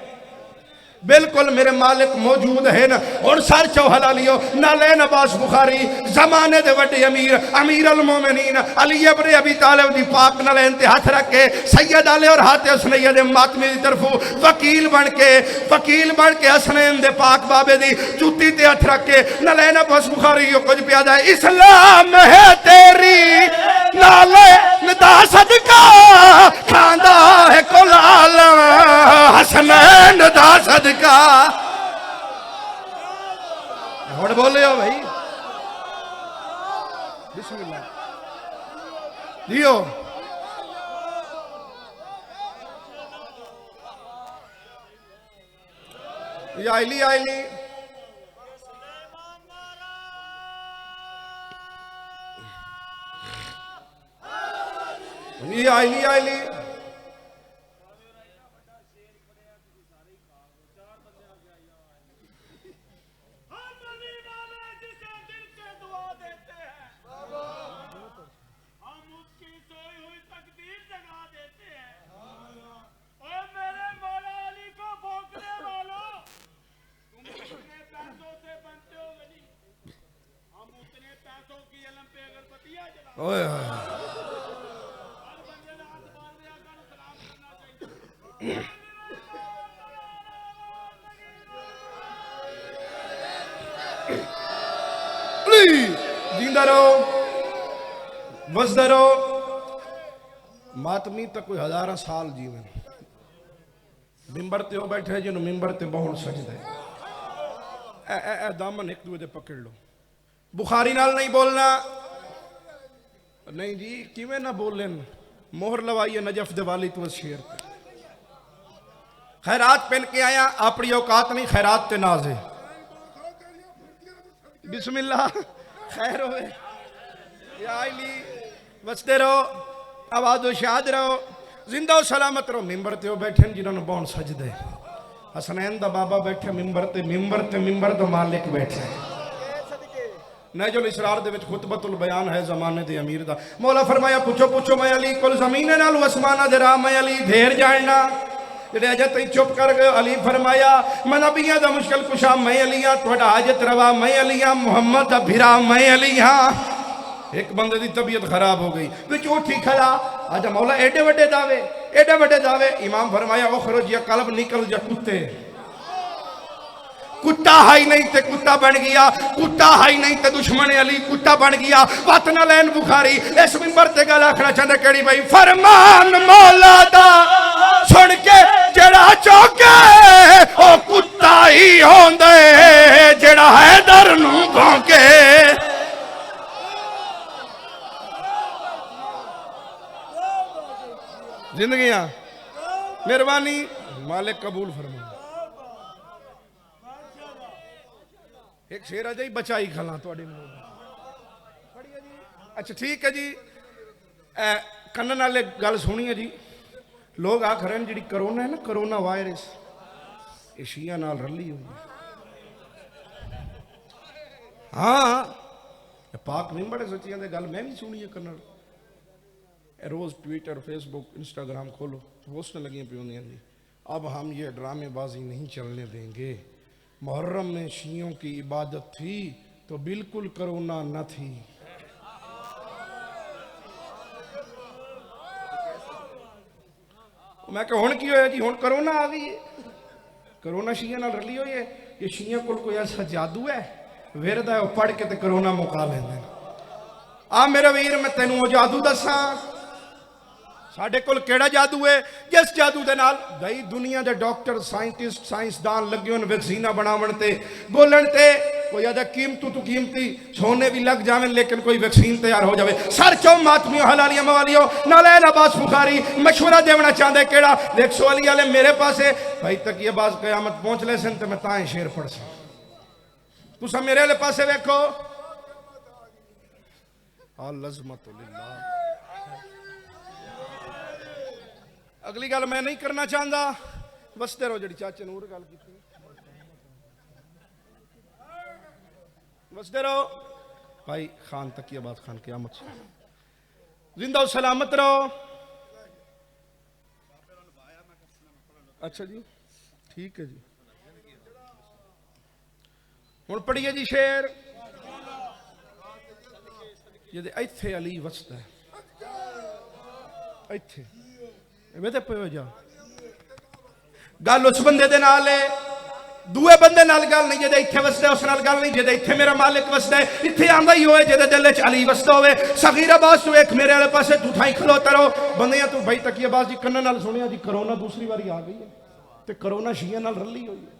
بالکل میرے مالک موجود ہے نا اور سر چوہلا لیو نالین عباس بخاری زمانے دے وڈے امیر المومنین علی ابن ابی طالب دی پاک نالین تے ہاتھ رکھ کے سید علی اور ہاتھ حسنین دے ماتمی دی طرفو وکیل بن کے حسنین دے پاک بابے دی جوتی تے ہاتھ رکھ کے نالین عباس بخاری یہ کچھ پیادا ہے اسلام ہے تیری نالین دا صدقہ کھاندا ہے کلال حسنین دا صدقہ ہوڑ بولے ہو بھائی بسم اللہ دیو یہ آئلی یہ آئلی اوہ زندہ رہو وزدہ رہو ماتمی تک کوئی ہزارہ سال جیویں ممبر تے ہو بیٹھے جنہوں ممبر تے بہن سجدہ ہے اے دامن ایک دوے دے پکڑ لو بخاری نال نہیں بولنا نہیں جی کیویں نہ بولن مہر لوائیے نجف دے والی تو شیر تے خیرات پہن کے آیا اپنی اوقات نہیں خیرات تے نازے بسم اللہ خیر ہوئے یا آئلی بچتے رہو آواز و شاد رہو زندہ و سلامت رہو ممبر تے ہو بیٹھے جنہوں نے بہن سجدے حسنین دا بابا بیٹھے ممبر دا مالک بیٹھے نیج الاسرار دے وچ خطبۃ البیان ہے زمانے دے امیر دا مولا فرمایا پوچھو میں علی کل زمین نال اسمانہ دے راہ میں علی دھیر جاننا جڑے اجت ہی چپ کر گئے علی فرمایا میں نبیاں دا مشکل کشا میں علی ہاں تھوڑا حاجت روا میں علی ہاں محمد دا بھرا میں علی ہاں ایک بندے دی طبیعت خراب ہو گئی وچ اٹھی کھڑا آجا مولا ایڈے وڈے دعوے امام فرمایا اخرج یا قلب نکل جا کتے کتا ہائی نہیں تے کتا بن گیا کتا ہائی نہیں تے دشمن علی کتا بن گیا واتنا لین بخاری اس ممبر تے گل آکھنا چاہتے کیڑی بھائی فرمان مولا دا سن کے جڑا چوکے او کتا ہی ہوندے جڑا حیدر نو بھونکے زندگیاں مہربانی مالک قبول فرما ایک شیر آ جائی بچائی کھلا توڑی منہ اچھا ٹھیک ہے جی کنن والے گل سنی ہے جی لوگ آ کھڑے ہیں جڑی کرونا ہے نا کرونا وائرس یہ شیعہ نال رلی ہوئی ہاں پاک نہیں بڑے سچیاں دے گل میں بھی سنی ہے کنن روز ٹویٹر فیس بک انسٹاگرام کھولو پوسٹیں لگیں پہ ہوندی ہیں اب ہم یہ ڈرامے بازی نہیں چلنے دیں گے محرم میں شیعوں کی عبادت تھی تو بالکل کرونا نہ تھی میں کہ ہون کی ہویا جی ہون کرونا آ گئی کرونا شیعہ نال رلی ہوئی ہے یہ شیعہ کوئی ایسا جادو ہے ورد ہے وہ پڑھ کے تے کرونا موقع لیں دیں آ میرے ویر میں تینوں جادو دساں ساڑھے کل کیڑا جادو ہے جس جادو دے نال بھائی دنیا دے ڈاکٹر سائنٹسٹ سائنسدان لگے ان ویکسینہ بناون تے گولن تے کوئی آدھا قیمتوں تو قیمتی سونے بھی لگ جاویں لیکن کوئی ویکسین تیار ہو جاوے سر چو ماتمیوں حلالیوں موالیوں نالین عباس بخاری مشورہ دیونا چاہندے کیڑا دیکھ سوالی آلے میرے پاسے بھائی تک یہ باز قیامت پہنچ لے سن تے میں تائیں شیر پڑھ سا تو سا میرے لے پاسے ویکھو العظمت للہ اگلی گل میں نہیں کرنا چاہتا بستے رہو جڑی چاچے نور گل کی تھی بستے رہو بھائی خان تک یہ بات خان قیامت سے زندہ و سلامت رہو اچھا جی ٹھیک ہے جی ہوں پڑھیے جی شیر جدے ایتھے علی وسدا ہے ایتھے ویدے پہ جا گل اس بندے دے نال ہے دوے بندے نال گل نہیں جدے ایتھے وسدا ہے اس نال گل نہیں جدے ایتھے میرا مالک وسدا ہے ایتھے آندا ہی ہوئے جدے دل وچ علی وسدا ہوئے صغیر عباس تو ایک میرے والے پاسے تو تھائی کھلوتا رہو بندیاں تو بھائی تقی عباس جی کنن نال سنیا جی کرونا دوسری باری آ گئی ہے تے کرونا شیعہ نال رلی ہوئی ہے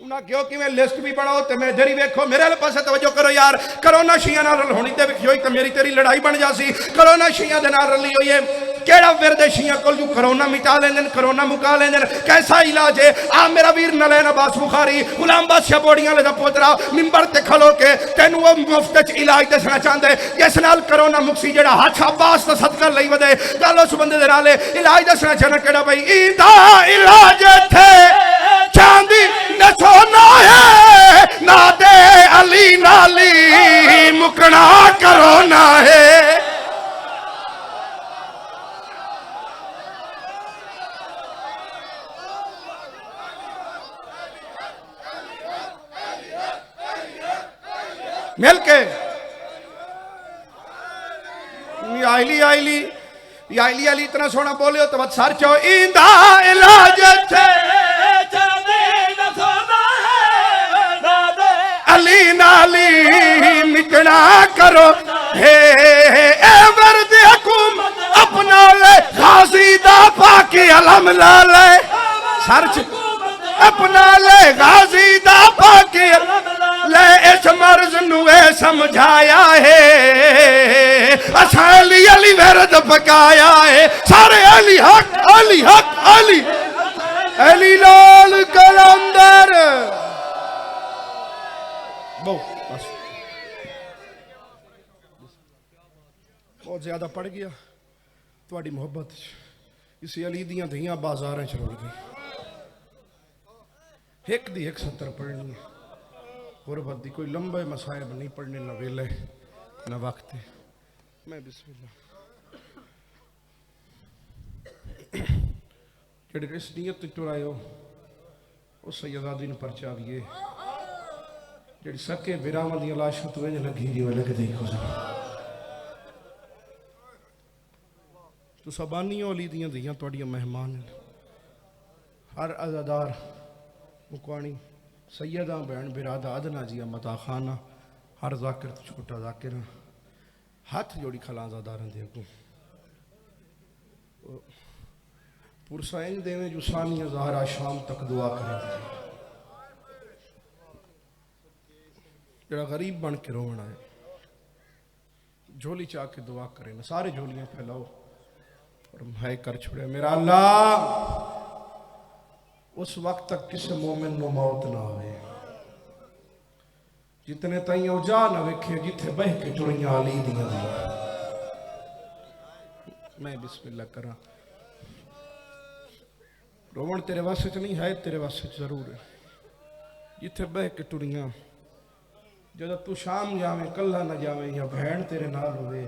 انہاں کیوں کہ میں لسٹ بھی بڑھاؤ تے میں ادھر ہی ویکھو میرے والے پاسے توجہ کرو یار کرونا شیعہ نال ہونی تے ویکھی ہوئی تے میری تیری لڑائی بن جاسی کرونا شیعہ دے نال رلی ہوئی ہے کیڑا ورد شیعہ کول جو کرونا مٹا لیندن کرونا مکا لیندن کیسا علاج ہے آ میرا ویر نلین عباس بخاری غلام بادشاہ بوڑیاں لے دا پوترا منبر تے کھلو کے تینوں وہ مفت وچ علاج دسنا چاہندے جس نال کرونا مکسی جڑا ہاتھ عباس دا صدقہ لئی ودے گل اس بندے دے نال علاج دسنا چاہنا کیڑا بھائی ایندا علاج تھے چاندی نہ سونا ہے نہ دے علی نالی مکنا کرونا ہے مل کے آئلی اتنا سونا بولے ہو تو بات سار چاہو ایندہ علاج تھے علی نالی مٹنا کرو اے ورد حکومت اپنا لے غازی دا پاکی علم لالے سرچ اپنا لے غازی دا پاکی لے اس مرض نوے سمجھایا ہے اساں علی ورد پکایا ہے سارے علی حق علی لال کلندر بہت زیادہ پڑھ گیا تواڈی محبت اسی علی دیاں دھیاں بازاراں چ رول گئی ایک دی 170 پڑھنی ہے غربت دی کوئی لمبے مسائب نہیں پڑھنے نہ ویلے نہ وقت ہے میں بسم اللہ جڑے اس نیت ٹرائے ہو اس سیدادی نے پرچا دیے جڑی سکے براہم دی لاشوں تو انج لگی جی لگ دی کو تو سبانیوں علی دیاں دیاں تواڈیاں مہمان ہر عزادار مکوانی سیدہ بہن برادہ ادنا جی متا خانہ ہر ذاکر چھوٹا ذاکر ہاتھ جوڑی کھلا زادارن دے کو پرسا انج دیویں جو ثانیہ ظاہرہ شام تک دعا کریں دی جڑا غریب بن کے رونا ہے جھولی چاہ کے دعا کریں سارے جھولیاں پھیلاؤ اور ہے کر چھوڑے میرا اللہ اس وقت تک کسی مومن نو موت نہ ہوئے جتنے تائیں او جا نہ وکھے جتھے بہ کے ٹریاں علی دیاں دیاں میں بسم اللہ کرا رومن تیرے واسطے چ نہیں ہے تیرے واسطے ضرور ہے جتھے بہ کے ٹریاں جدہ تو شام جاویں کلہ نہ جاویں یا بہن تیرے نال ہوئے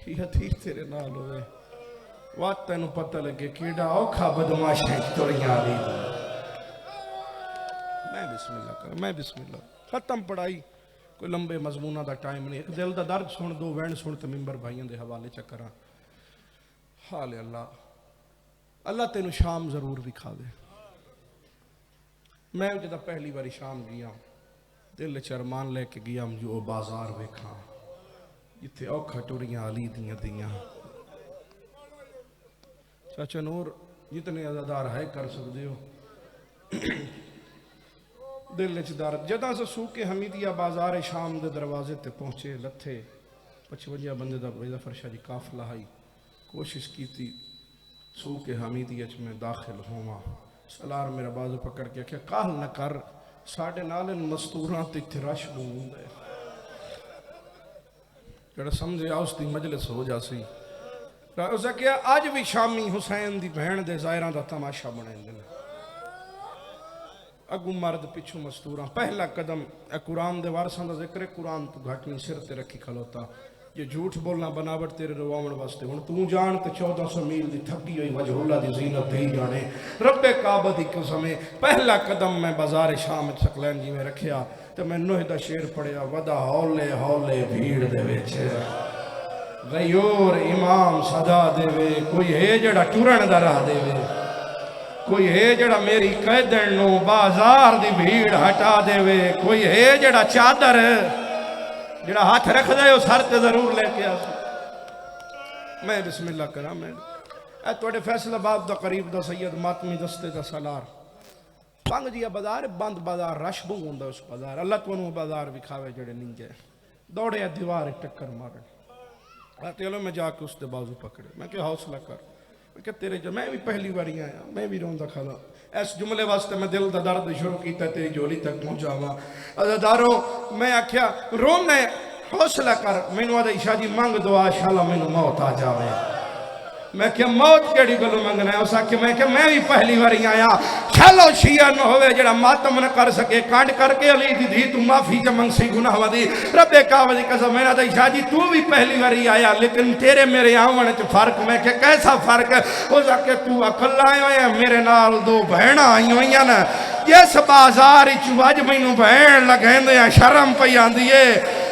یا دھیر تیرے نال ہوئے وات تینو پتہ لگے کیڑا اوکھا بدماش ہے توڑیاں آلی میں بسم اللہ ختم پڑھائی کوئی لمبے مضمونہ دا ٹائم نہیں ایک دل دا درد سن دو وین سن تے ممبر بھائیوں دے حوالے چکرا حال اللہ تینو شام ضرور دکھا دے میں جدہ پہلی باری شام گیا دل چرمان لے کے گیا جو بازار ویکھاں جتھے اوکھا ٹوریاں علی دیاں چاچا نور جتنے عزادار ہے کر سکتے ہو دل لچدار جدہ سے سوکے حمیدیہ بازار شام دے دروازے تے پہنچے لتھے 55 بندے دا ظفر شاہ جی قافلہ آئی کوشش کی تھی سوکے حمیدیہ میں داخل ہوا سلار میرا بازو پکڑ کے کہ کال نہ کر ساڑھے نالن مستوراں تے رش بھون دے جڑا سمجھے آؤس دی مجلس ہو جاسی اسے کیا آج بھی شامی حسین دی بہن دے ظاہران دا تماشا بنائیں دن اگو مرد پچھو مستوراں پہلا قدم قرآن دے وارثاں دا ذکر قرآن تو گھٹنی سر تے رکھی کھلوتا یہ جھوٹ بولنا بناوٹ تیرے رواون واسطے ہن تو جان تے 1400 میل دی تھکی ہوئی وجہ اللہ دی زینت ہی جانے رب کعبہ دی قسم پہلا قدم میں بازار شام سکلین جی میں رکھیا تے میں نوح دا شعر پڑھیا ودا ہولے ہولے بھیڑ دے وچ غیور امام صدا دے وے کوئی ہے جڑا ٹرن دا راہ دے وے کوئی ہے جڑا میری قیدن نو بازار دی بھیڑ ہٹا دے وے کوئی ہے جڑا چادر جڑا ہاتھ رکھ دے اس ہر تے ضرور لے کے آسو میں بسم اللہ کرا میں اے توڑے فیصلہ باب دا قریب دا سید ماتمی دستے دا سالار پانگ جیا بازار بند بازار رش بھنگ ہوندہ اس بازار اللہ تو انہوں بازار بکھاوے جڑے ننگے دوڑے دیوار ٹکر مارے آتے میں جا کے اس دے بازو پکڑے میں کہ حوصلہ کر میں کہ تیرے جو میں بھی پہلی باری آیا میں بھی روندہ کھانا اس جملے واسطے میں دل دا درد شروع کیتا تیری جولی تک پہنچا ہوا عزداروں میں آکھیا رونے حوصلہ کر میں نے وعدہ عشاء جی مانگ دعا شالا میں نے موت آ جاوے میں کہ موت کیڑی گلو منگنا ہے اس آکھے میں کہ میں بھی پہلی باری آیا شالو شیعہ نہ ہوئے جڑا ماتم نہ کر سکے کانڈ کر کے علی دی دی تو معافی جا منگ سی گناہ ودی رب کعبہ دی قسم میں نے دا عشاء جی تو بھی پہلی باری آیا لیکن تیرے میرے آون چ فرق میں کہ کیسا فرق ہے اس آکھے تو اکھل آئے ہوئے میرے نال دو بہن آئی ہوئی ہیں نا جس بازار چواج میں نو بہن لگیں دے شرم پہ آندیے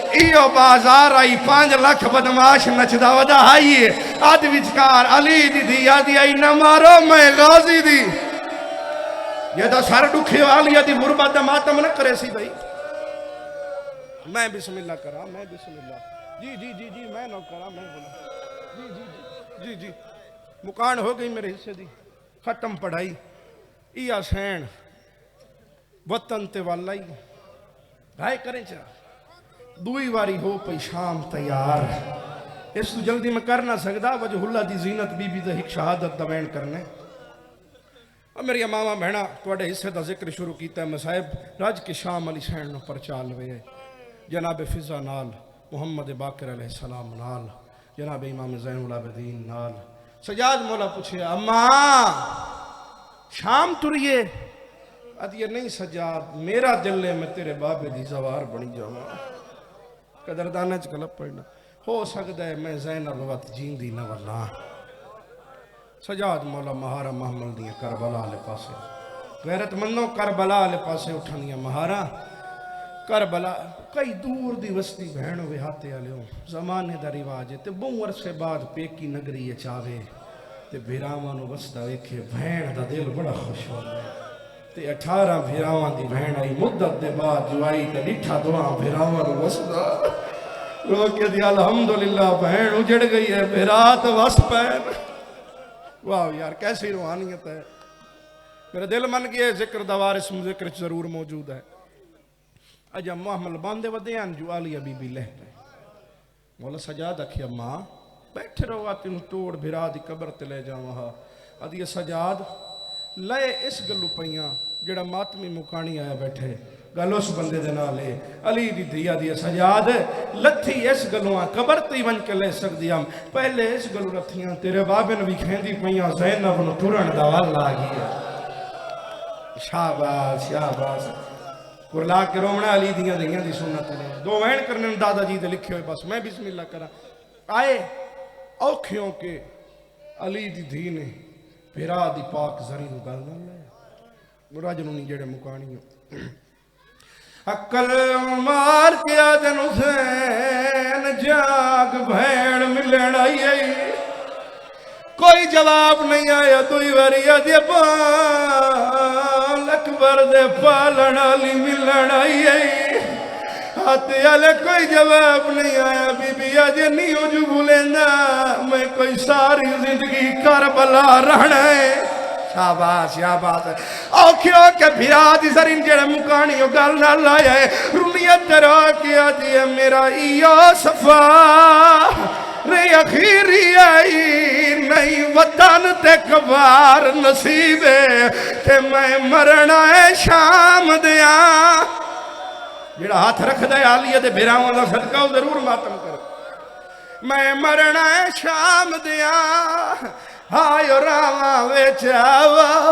ایو بازار آئی 5 لاکھ بدماش نچدا ودا آئیے آدھ وچکار علی دی دی آدھی آئی نہ مارو میں غازی دی یہ دا سر ڈکھے والی آدھی غربت دا ماتم نہ کرے سی بھائی میں بسم اللہ کرا میں بسم اللہ جی میں نہ کرا میں بولا جی مکان ہو گئی میرے حصے دی ختم پڑھائی ایا سین وطن تے والائی رائے کریں چاہ دوئی واری ہو پئی شام تیار اس تو جلدی میں کر نہ سکتا وجہ اللہ دی زینت بی بی دا ایک شہادت دوین کرنے اور میری امامہ بہنہ توڑے حصے دا ذکر شروع کیتا ہے مسائب راج کے شام علی سین نو پر چال ہوئے جناب فضا نال محمد باقر علیہ السلام نال جناب امام زین العابدین نال سجاد مولا پوچھے اماں شام تریے ادھے نہیں سجاد میرا دل ہے میں تیرے بابے دی زوار بنی جاؤں قدردانہ چکلب پڑھنا ہو سکتا ہے میں زین الوقت جین دی نوالا سجاد مولا مہارا محمل دیا کربلا لے پاسے غیرت مندوں کربلا لے پاسے اٹھانیا مہارا کربلا کئی دور دی وستی بہنوں وے ہاتے آلے ہوں زمانے دا رواج ہے تے بوں عرصے بعد پیکی نگری چاہوے تے بھیراوانو وستا ویکھے بہن دا دل بڑا خوش ہو گیا تے 18 بھیراوان دی بہن آئی مدت دے بعد جو آئی تے ڈٹھا دعا بھیراوانو وستا رو کے دیا الحمدللہ بہن اجڑ گئی ہے بھیرات وس پین واہ یار کیسی روحانیت ہے میرا دل من گیا ذکر دوار اسم ذکر ضرور موجود ہے اجا محمل باندے ودیان جو آلی بی بی لہ پہ مولا سجاد اکھی اماں بیٹھے رہو آتی انہوں توڑ بھیرا دی قبر تے لے جاؤں وہاں ادھی سجاد لئے اس گلو پہیاں جڑا ماتمی مکانی آیا بیٹھے گلو اس بندے دے نالے علی دی دیا دیا سجاد لتھی اس گلواں قبر تی ون کے لے سک دیا پہلے اس گلو رتھیاں تیرے بابن بھی کھیندی پہیاں زینب نو ٹورن دوال لاغیا شاباز شاباز قرلا کے رومنا علی دیاں دیاں دی سنت لے دو وین کرنے دادا جی دے لکھے ہوئے بس میں بسم اللہ کرا آئے اوکھیوں کے علی دی دینے پیرا دی پاک زرین گلنا لے مراجنوں نہیں جڑے مکانیوں عقل مار کے آدن حسین جاگ بھین ملن آئی کوئی جواب نہیں آیا دوئی وریہ دے پال اکبر دے پالن علی ملن آئی ہاتھے آلے کوئی جواب نہیں آیا بی بی آجے نہیں ہو جو بھولینا میں کوئی ساری زندگی کربلا رہنا ہے شاباش شاباش اوکھیو کہ بھیرادی زرین جڑے مکانیوں گل نہ لائے رونیت تیرا کیا دیا میرا ایو صفا رے اخیری آئی نہیں وطن تے کبار نصیبے تے میں مرنا ہے شام دیا جڑا ہاتھ رکھ دے آلیہ دے بھیراؤں دا صدقہ ضرور ماتم کر میں مرنا ہے شام دیا ہائیو راما ویچاوا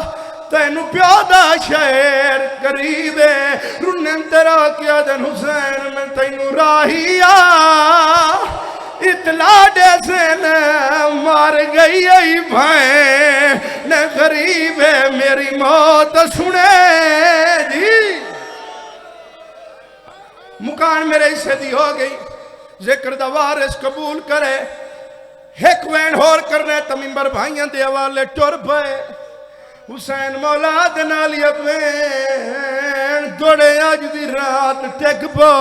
تینو پیادا شہر قریبے رنن تیرا کیا دن حسین میں تینو راہیا اطلاع دے سے مار گئی ای بھائیں نہ غریب ہے میری موت سنے جی مکان میرے حصے دی ہو گئی ذکر دا وارث قبول کرے ایک وین ہور کرنے تو ممبر بھائیاں دے حوالے ٹر پئے حسین مولا دے نالی وین دوڑے آج دی رات ٹک پو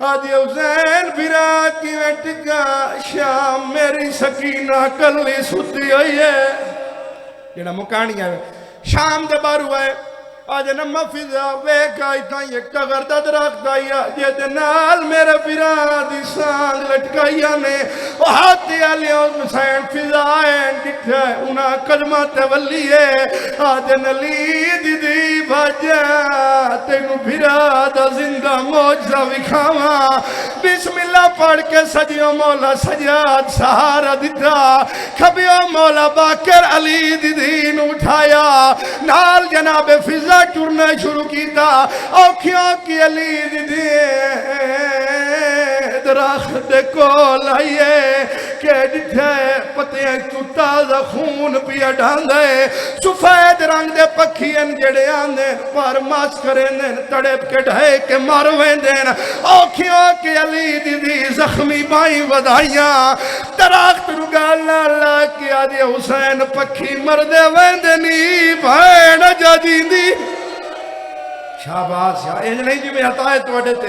آج حسین بھیرا کی میں ٹکا شام میری سکینہ کلی ستی ہوئی ہے یہ مکانی ہے شام دے بارو ہے آج نمہ فضا ویک آئی تھا یہ کغر دا درخت آیا یہ دنال میرے پیران دی سانگ لٹکایا نے وہ ہاتھی آلیوں حسین فضا آئین دکھا ہے انہا قدمہ تولی ہے آج نلی دی دی بھاجا تینو بھیرا دا زندہ موجزہ وکھاما بسم اللہ پڑھ کے سجیوں مولا سجاد سہارا دیتا کھبیوں مولا باکر علی دی دین اٹھایا نال جناب فضا ٹرنا شروع کیتا اوکھیوں کی علی دی درخت کو لائیے کہ جتھے پتے تو تازہ خون پیا ڈھاندے سفید رنگ دے پکھین جڑے آندے پر ماس کریں تڑپ کے ڈھائے کے مارویں دین اوکھیوں کی علی دی زخمی بائیں ودائیاں درخت رگالا اللہ کی آدھی حسین پکھی مردے ویندنی بھائن جا دیندی شاباش یہ نہیں جی میں ہتائے تو اڈے تے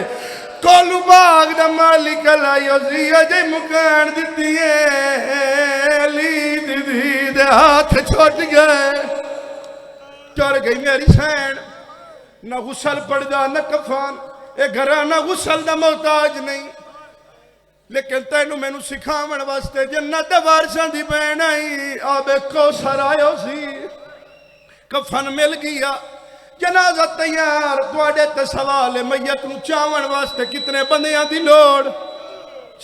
کولو باغ دا مالک لائیو زیہ جی مکان دیتی ہے لی دی دے ہاتھ چھوٹ گئے چور گئی میری سین نہ غسل پڑ دا نہ کفان اے گھرہ نہ غسل دا محتاج نہیں لیکن تینو میں نو سکھاون واسطے جنت وارشان دی بین آئی آب کوثر آئیو سی کفن مل گیا جنازہ تیار توڑے تے سوال میت نو چاون واسطے کتنے بندیاں دی لوڑ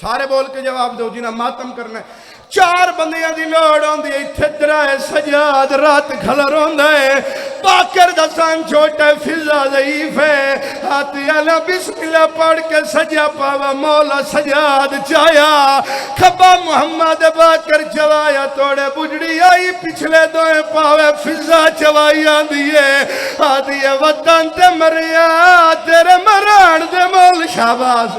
سارے بول کے جواب دو جنہاں ماتم کرنا ہے 4 بندیاں دی لوڑ ہوندی ہے اتھے درائے سجاد رات کھلر ہوندہ ہے باکر دا سان چھوٹا فضا ضعیف ہے آتی اللہ بسم اللہ پڑھ کے سجا پاوا مولا سجاد چایا کھبا محمد باکر چوایا توڑے بجڑی آئی پچھلے دوئے پاوے فضا چوائی آندی ہے آتی ہے وطن تے مریا تیرے مران دے مول شاباز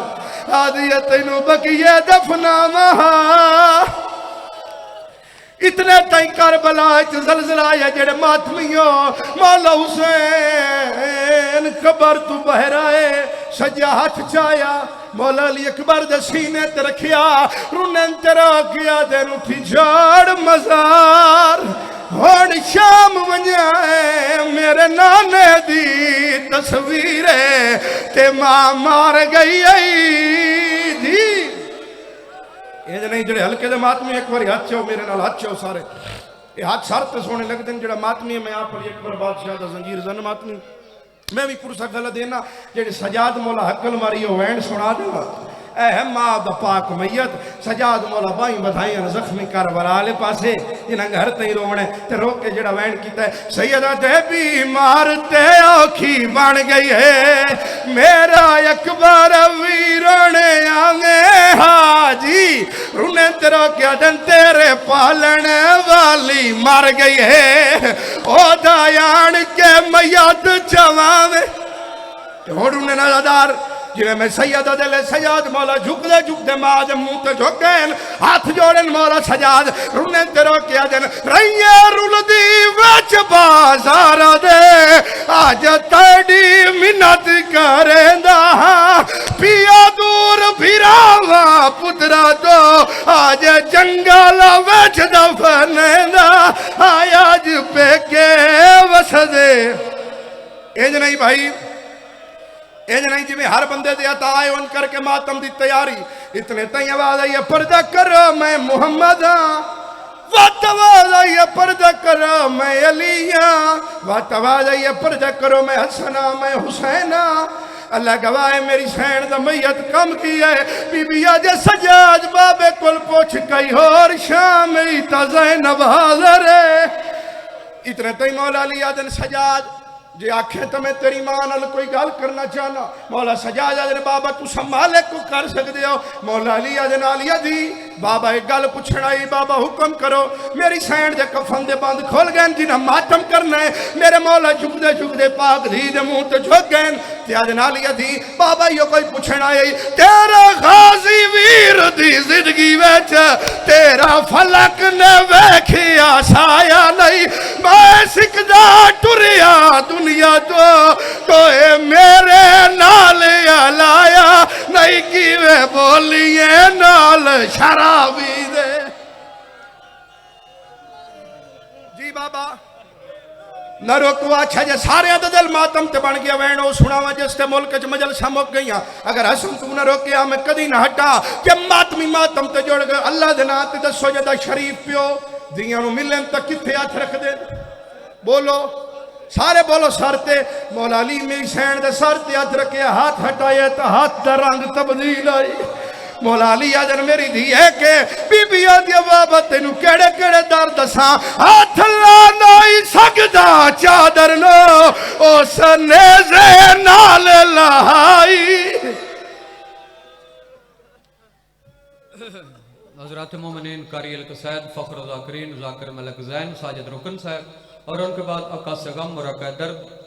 آتی ہے تینو بکیے دفنا مہا اتنے تائیں کربلا زلزلہ آیا جڑے ماتمیوں مولا حسین قبر تو بہرائے سجا ہاتھ چایا مولا علی اکبر دے سینے تے رکھیا رونن تیرا کیا دین اٹھی جاڑ مزار ہون شام ونجائے میرے نانے دی تصویریں تے ماں مار گئی دی یہ نہیں جڑے ہلکے دے ماتمی ایک باری ہاتھ چاہو میرے نال ہاتھ چاہو سارے یہ ہاتھ سارتے سونے لگ دیں جڑا ماتمی ہے میں آپ پر ایک بار بادشاہ دا زنجیر زن ماتمی میں بھی پرسا گلہ دینا جڑے سجاد مولا حقل ماری ہو وین سنا دینا اے ماں دا پاک میت سجاد مولا بائیں بدھائیاں زخمی کربلا لے پاسے جنہاں گھر تے رونے تے روک کے جڑا وین کیتا ہے سیدہ تے بیمار تے آنکھی بن گئی ہے میرا اکبر ویرنے آنگے حاجی رونے تے روکیا دن تیرے پالنے والی مر گئی ہے او دایان کے میت چواوے اور رونے نظردار جنہیں میں سیدہ دلے سجاد مولا جھک دے ماں جب منہ تے جھک گئن ہاتھ جوڑن مولا سجاد رونے تے روکیا دن رئیے رول دی وچ بازار دے آج تیڑی منت کریں دا پیا دور بھیراوا پترا تو آج جنگل وچ دفنیں دا آج پہ کے وسدے ایج نہیں بھائی ایج نہیں جی میں ہر بندے دے عطا آئے ان کر کے ماتم دی تیاری اتنے تائیں آواز آئی پردہ کرو میں محمد ہاں وقت آواز آئی پردہ کرو میں علی ہاں وقت آواز آئی پردہ کرو میں حسن ہاں میں حسین ہاں اللہ گواہ میری سین دا میت کم کی ہے بی بی آجے سجاد بابے کل پوچھ کئی اور شامی تا زینب حاضر ہے اتنے تائیں مولا علی آدن سجاد جی آکھیں تو میں تیری ماں نال کوئی گل کرنا چاہنا مولا سجاد آدھے بابا تسا مالک کو کر سکتے ہو مولا علی آدھے نالیا دی بابا ایک گل پوچھنا ہی بابا حکم کرو میری سینڈ دے کفن دے بند کھول گئے جنہاں ماتم کرنا ہے میرے مولا جھکدے پاک دھی دے منہ تے جھک گئے تے آدھے نالیا دی بابا یہ کوئی پوچھنا ہے تیرا غازی ویر دی زندگی ویچ تیرا فلک نے ویکھیا سایا نہیں میں سکدا ٹریا دنیا تو اے میرے نال لایا نہیں کیویں بولیے نال شرابی دے جی بابا نہ روکو اچھا جے سارے دل ماتم تے بن گیا وینو سناواں جس تے ملک چ مجلساں مک گئیاں اگر حسن تو نہ روکیا میں کدی نہ ہٹا کہ ماتمی ماتم تے جوڑ گئے اللہ دے نام تے دسو جدا شریف پیو دیاں نو ملن تک کتھے ہاتھ رکھ دے بولو سارے بولو سر تے مولا علی میری سین دے سر تے ہاتھ رکھے ہاتھ ہٹائے تو ہاتھ دا رنگ تبدیل آئی مولا علی آجن میری دھی ہے کہ بی بی آدھیا بابا تینو کیڑے کیڑے در دساں ہاتھ اللہ نہیں سکدا چادر نو اس نیزے نال لہائی حضرات مومنین قاری القصائد فخر ذاکرین ذاکر ملک زین ساجد رکن صاحب اور ان کے بعد عکاس غم اور عقائد درد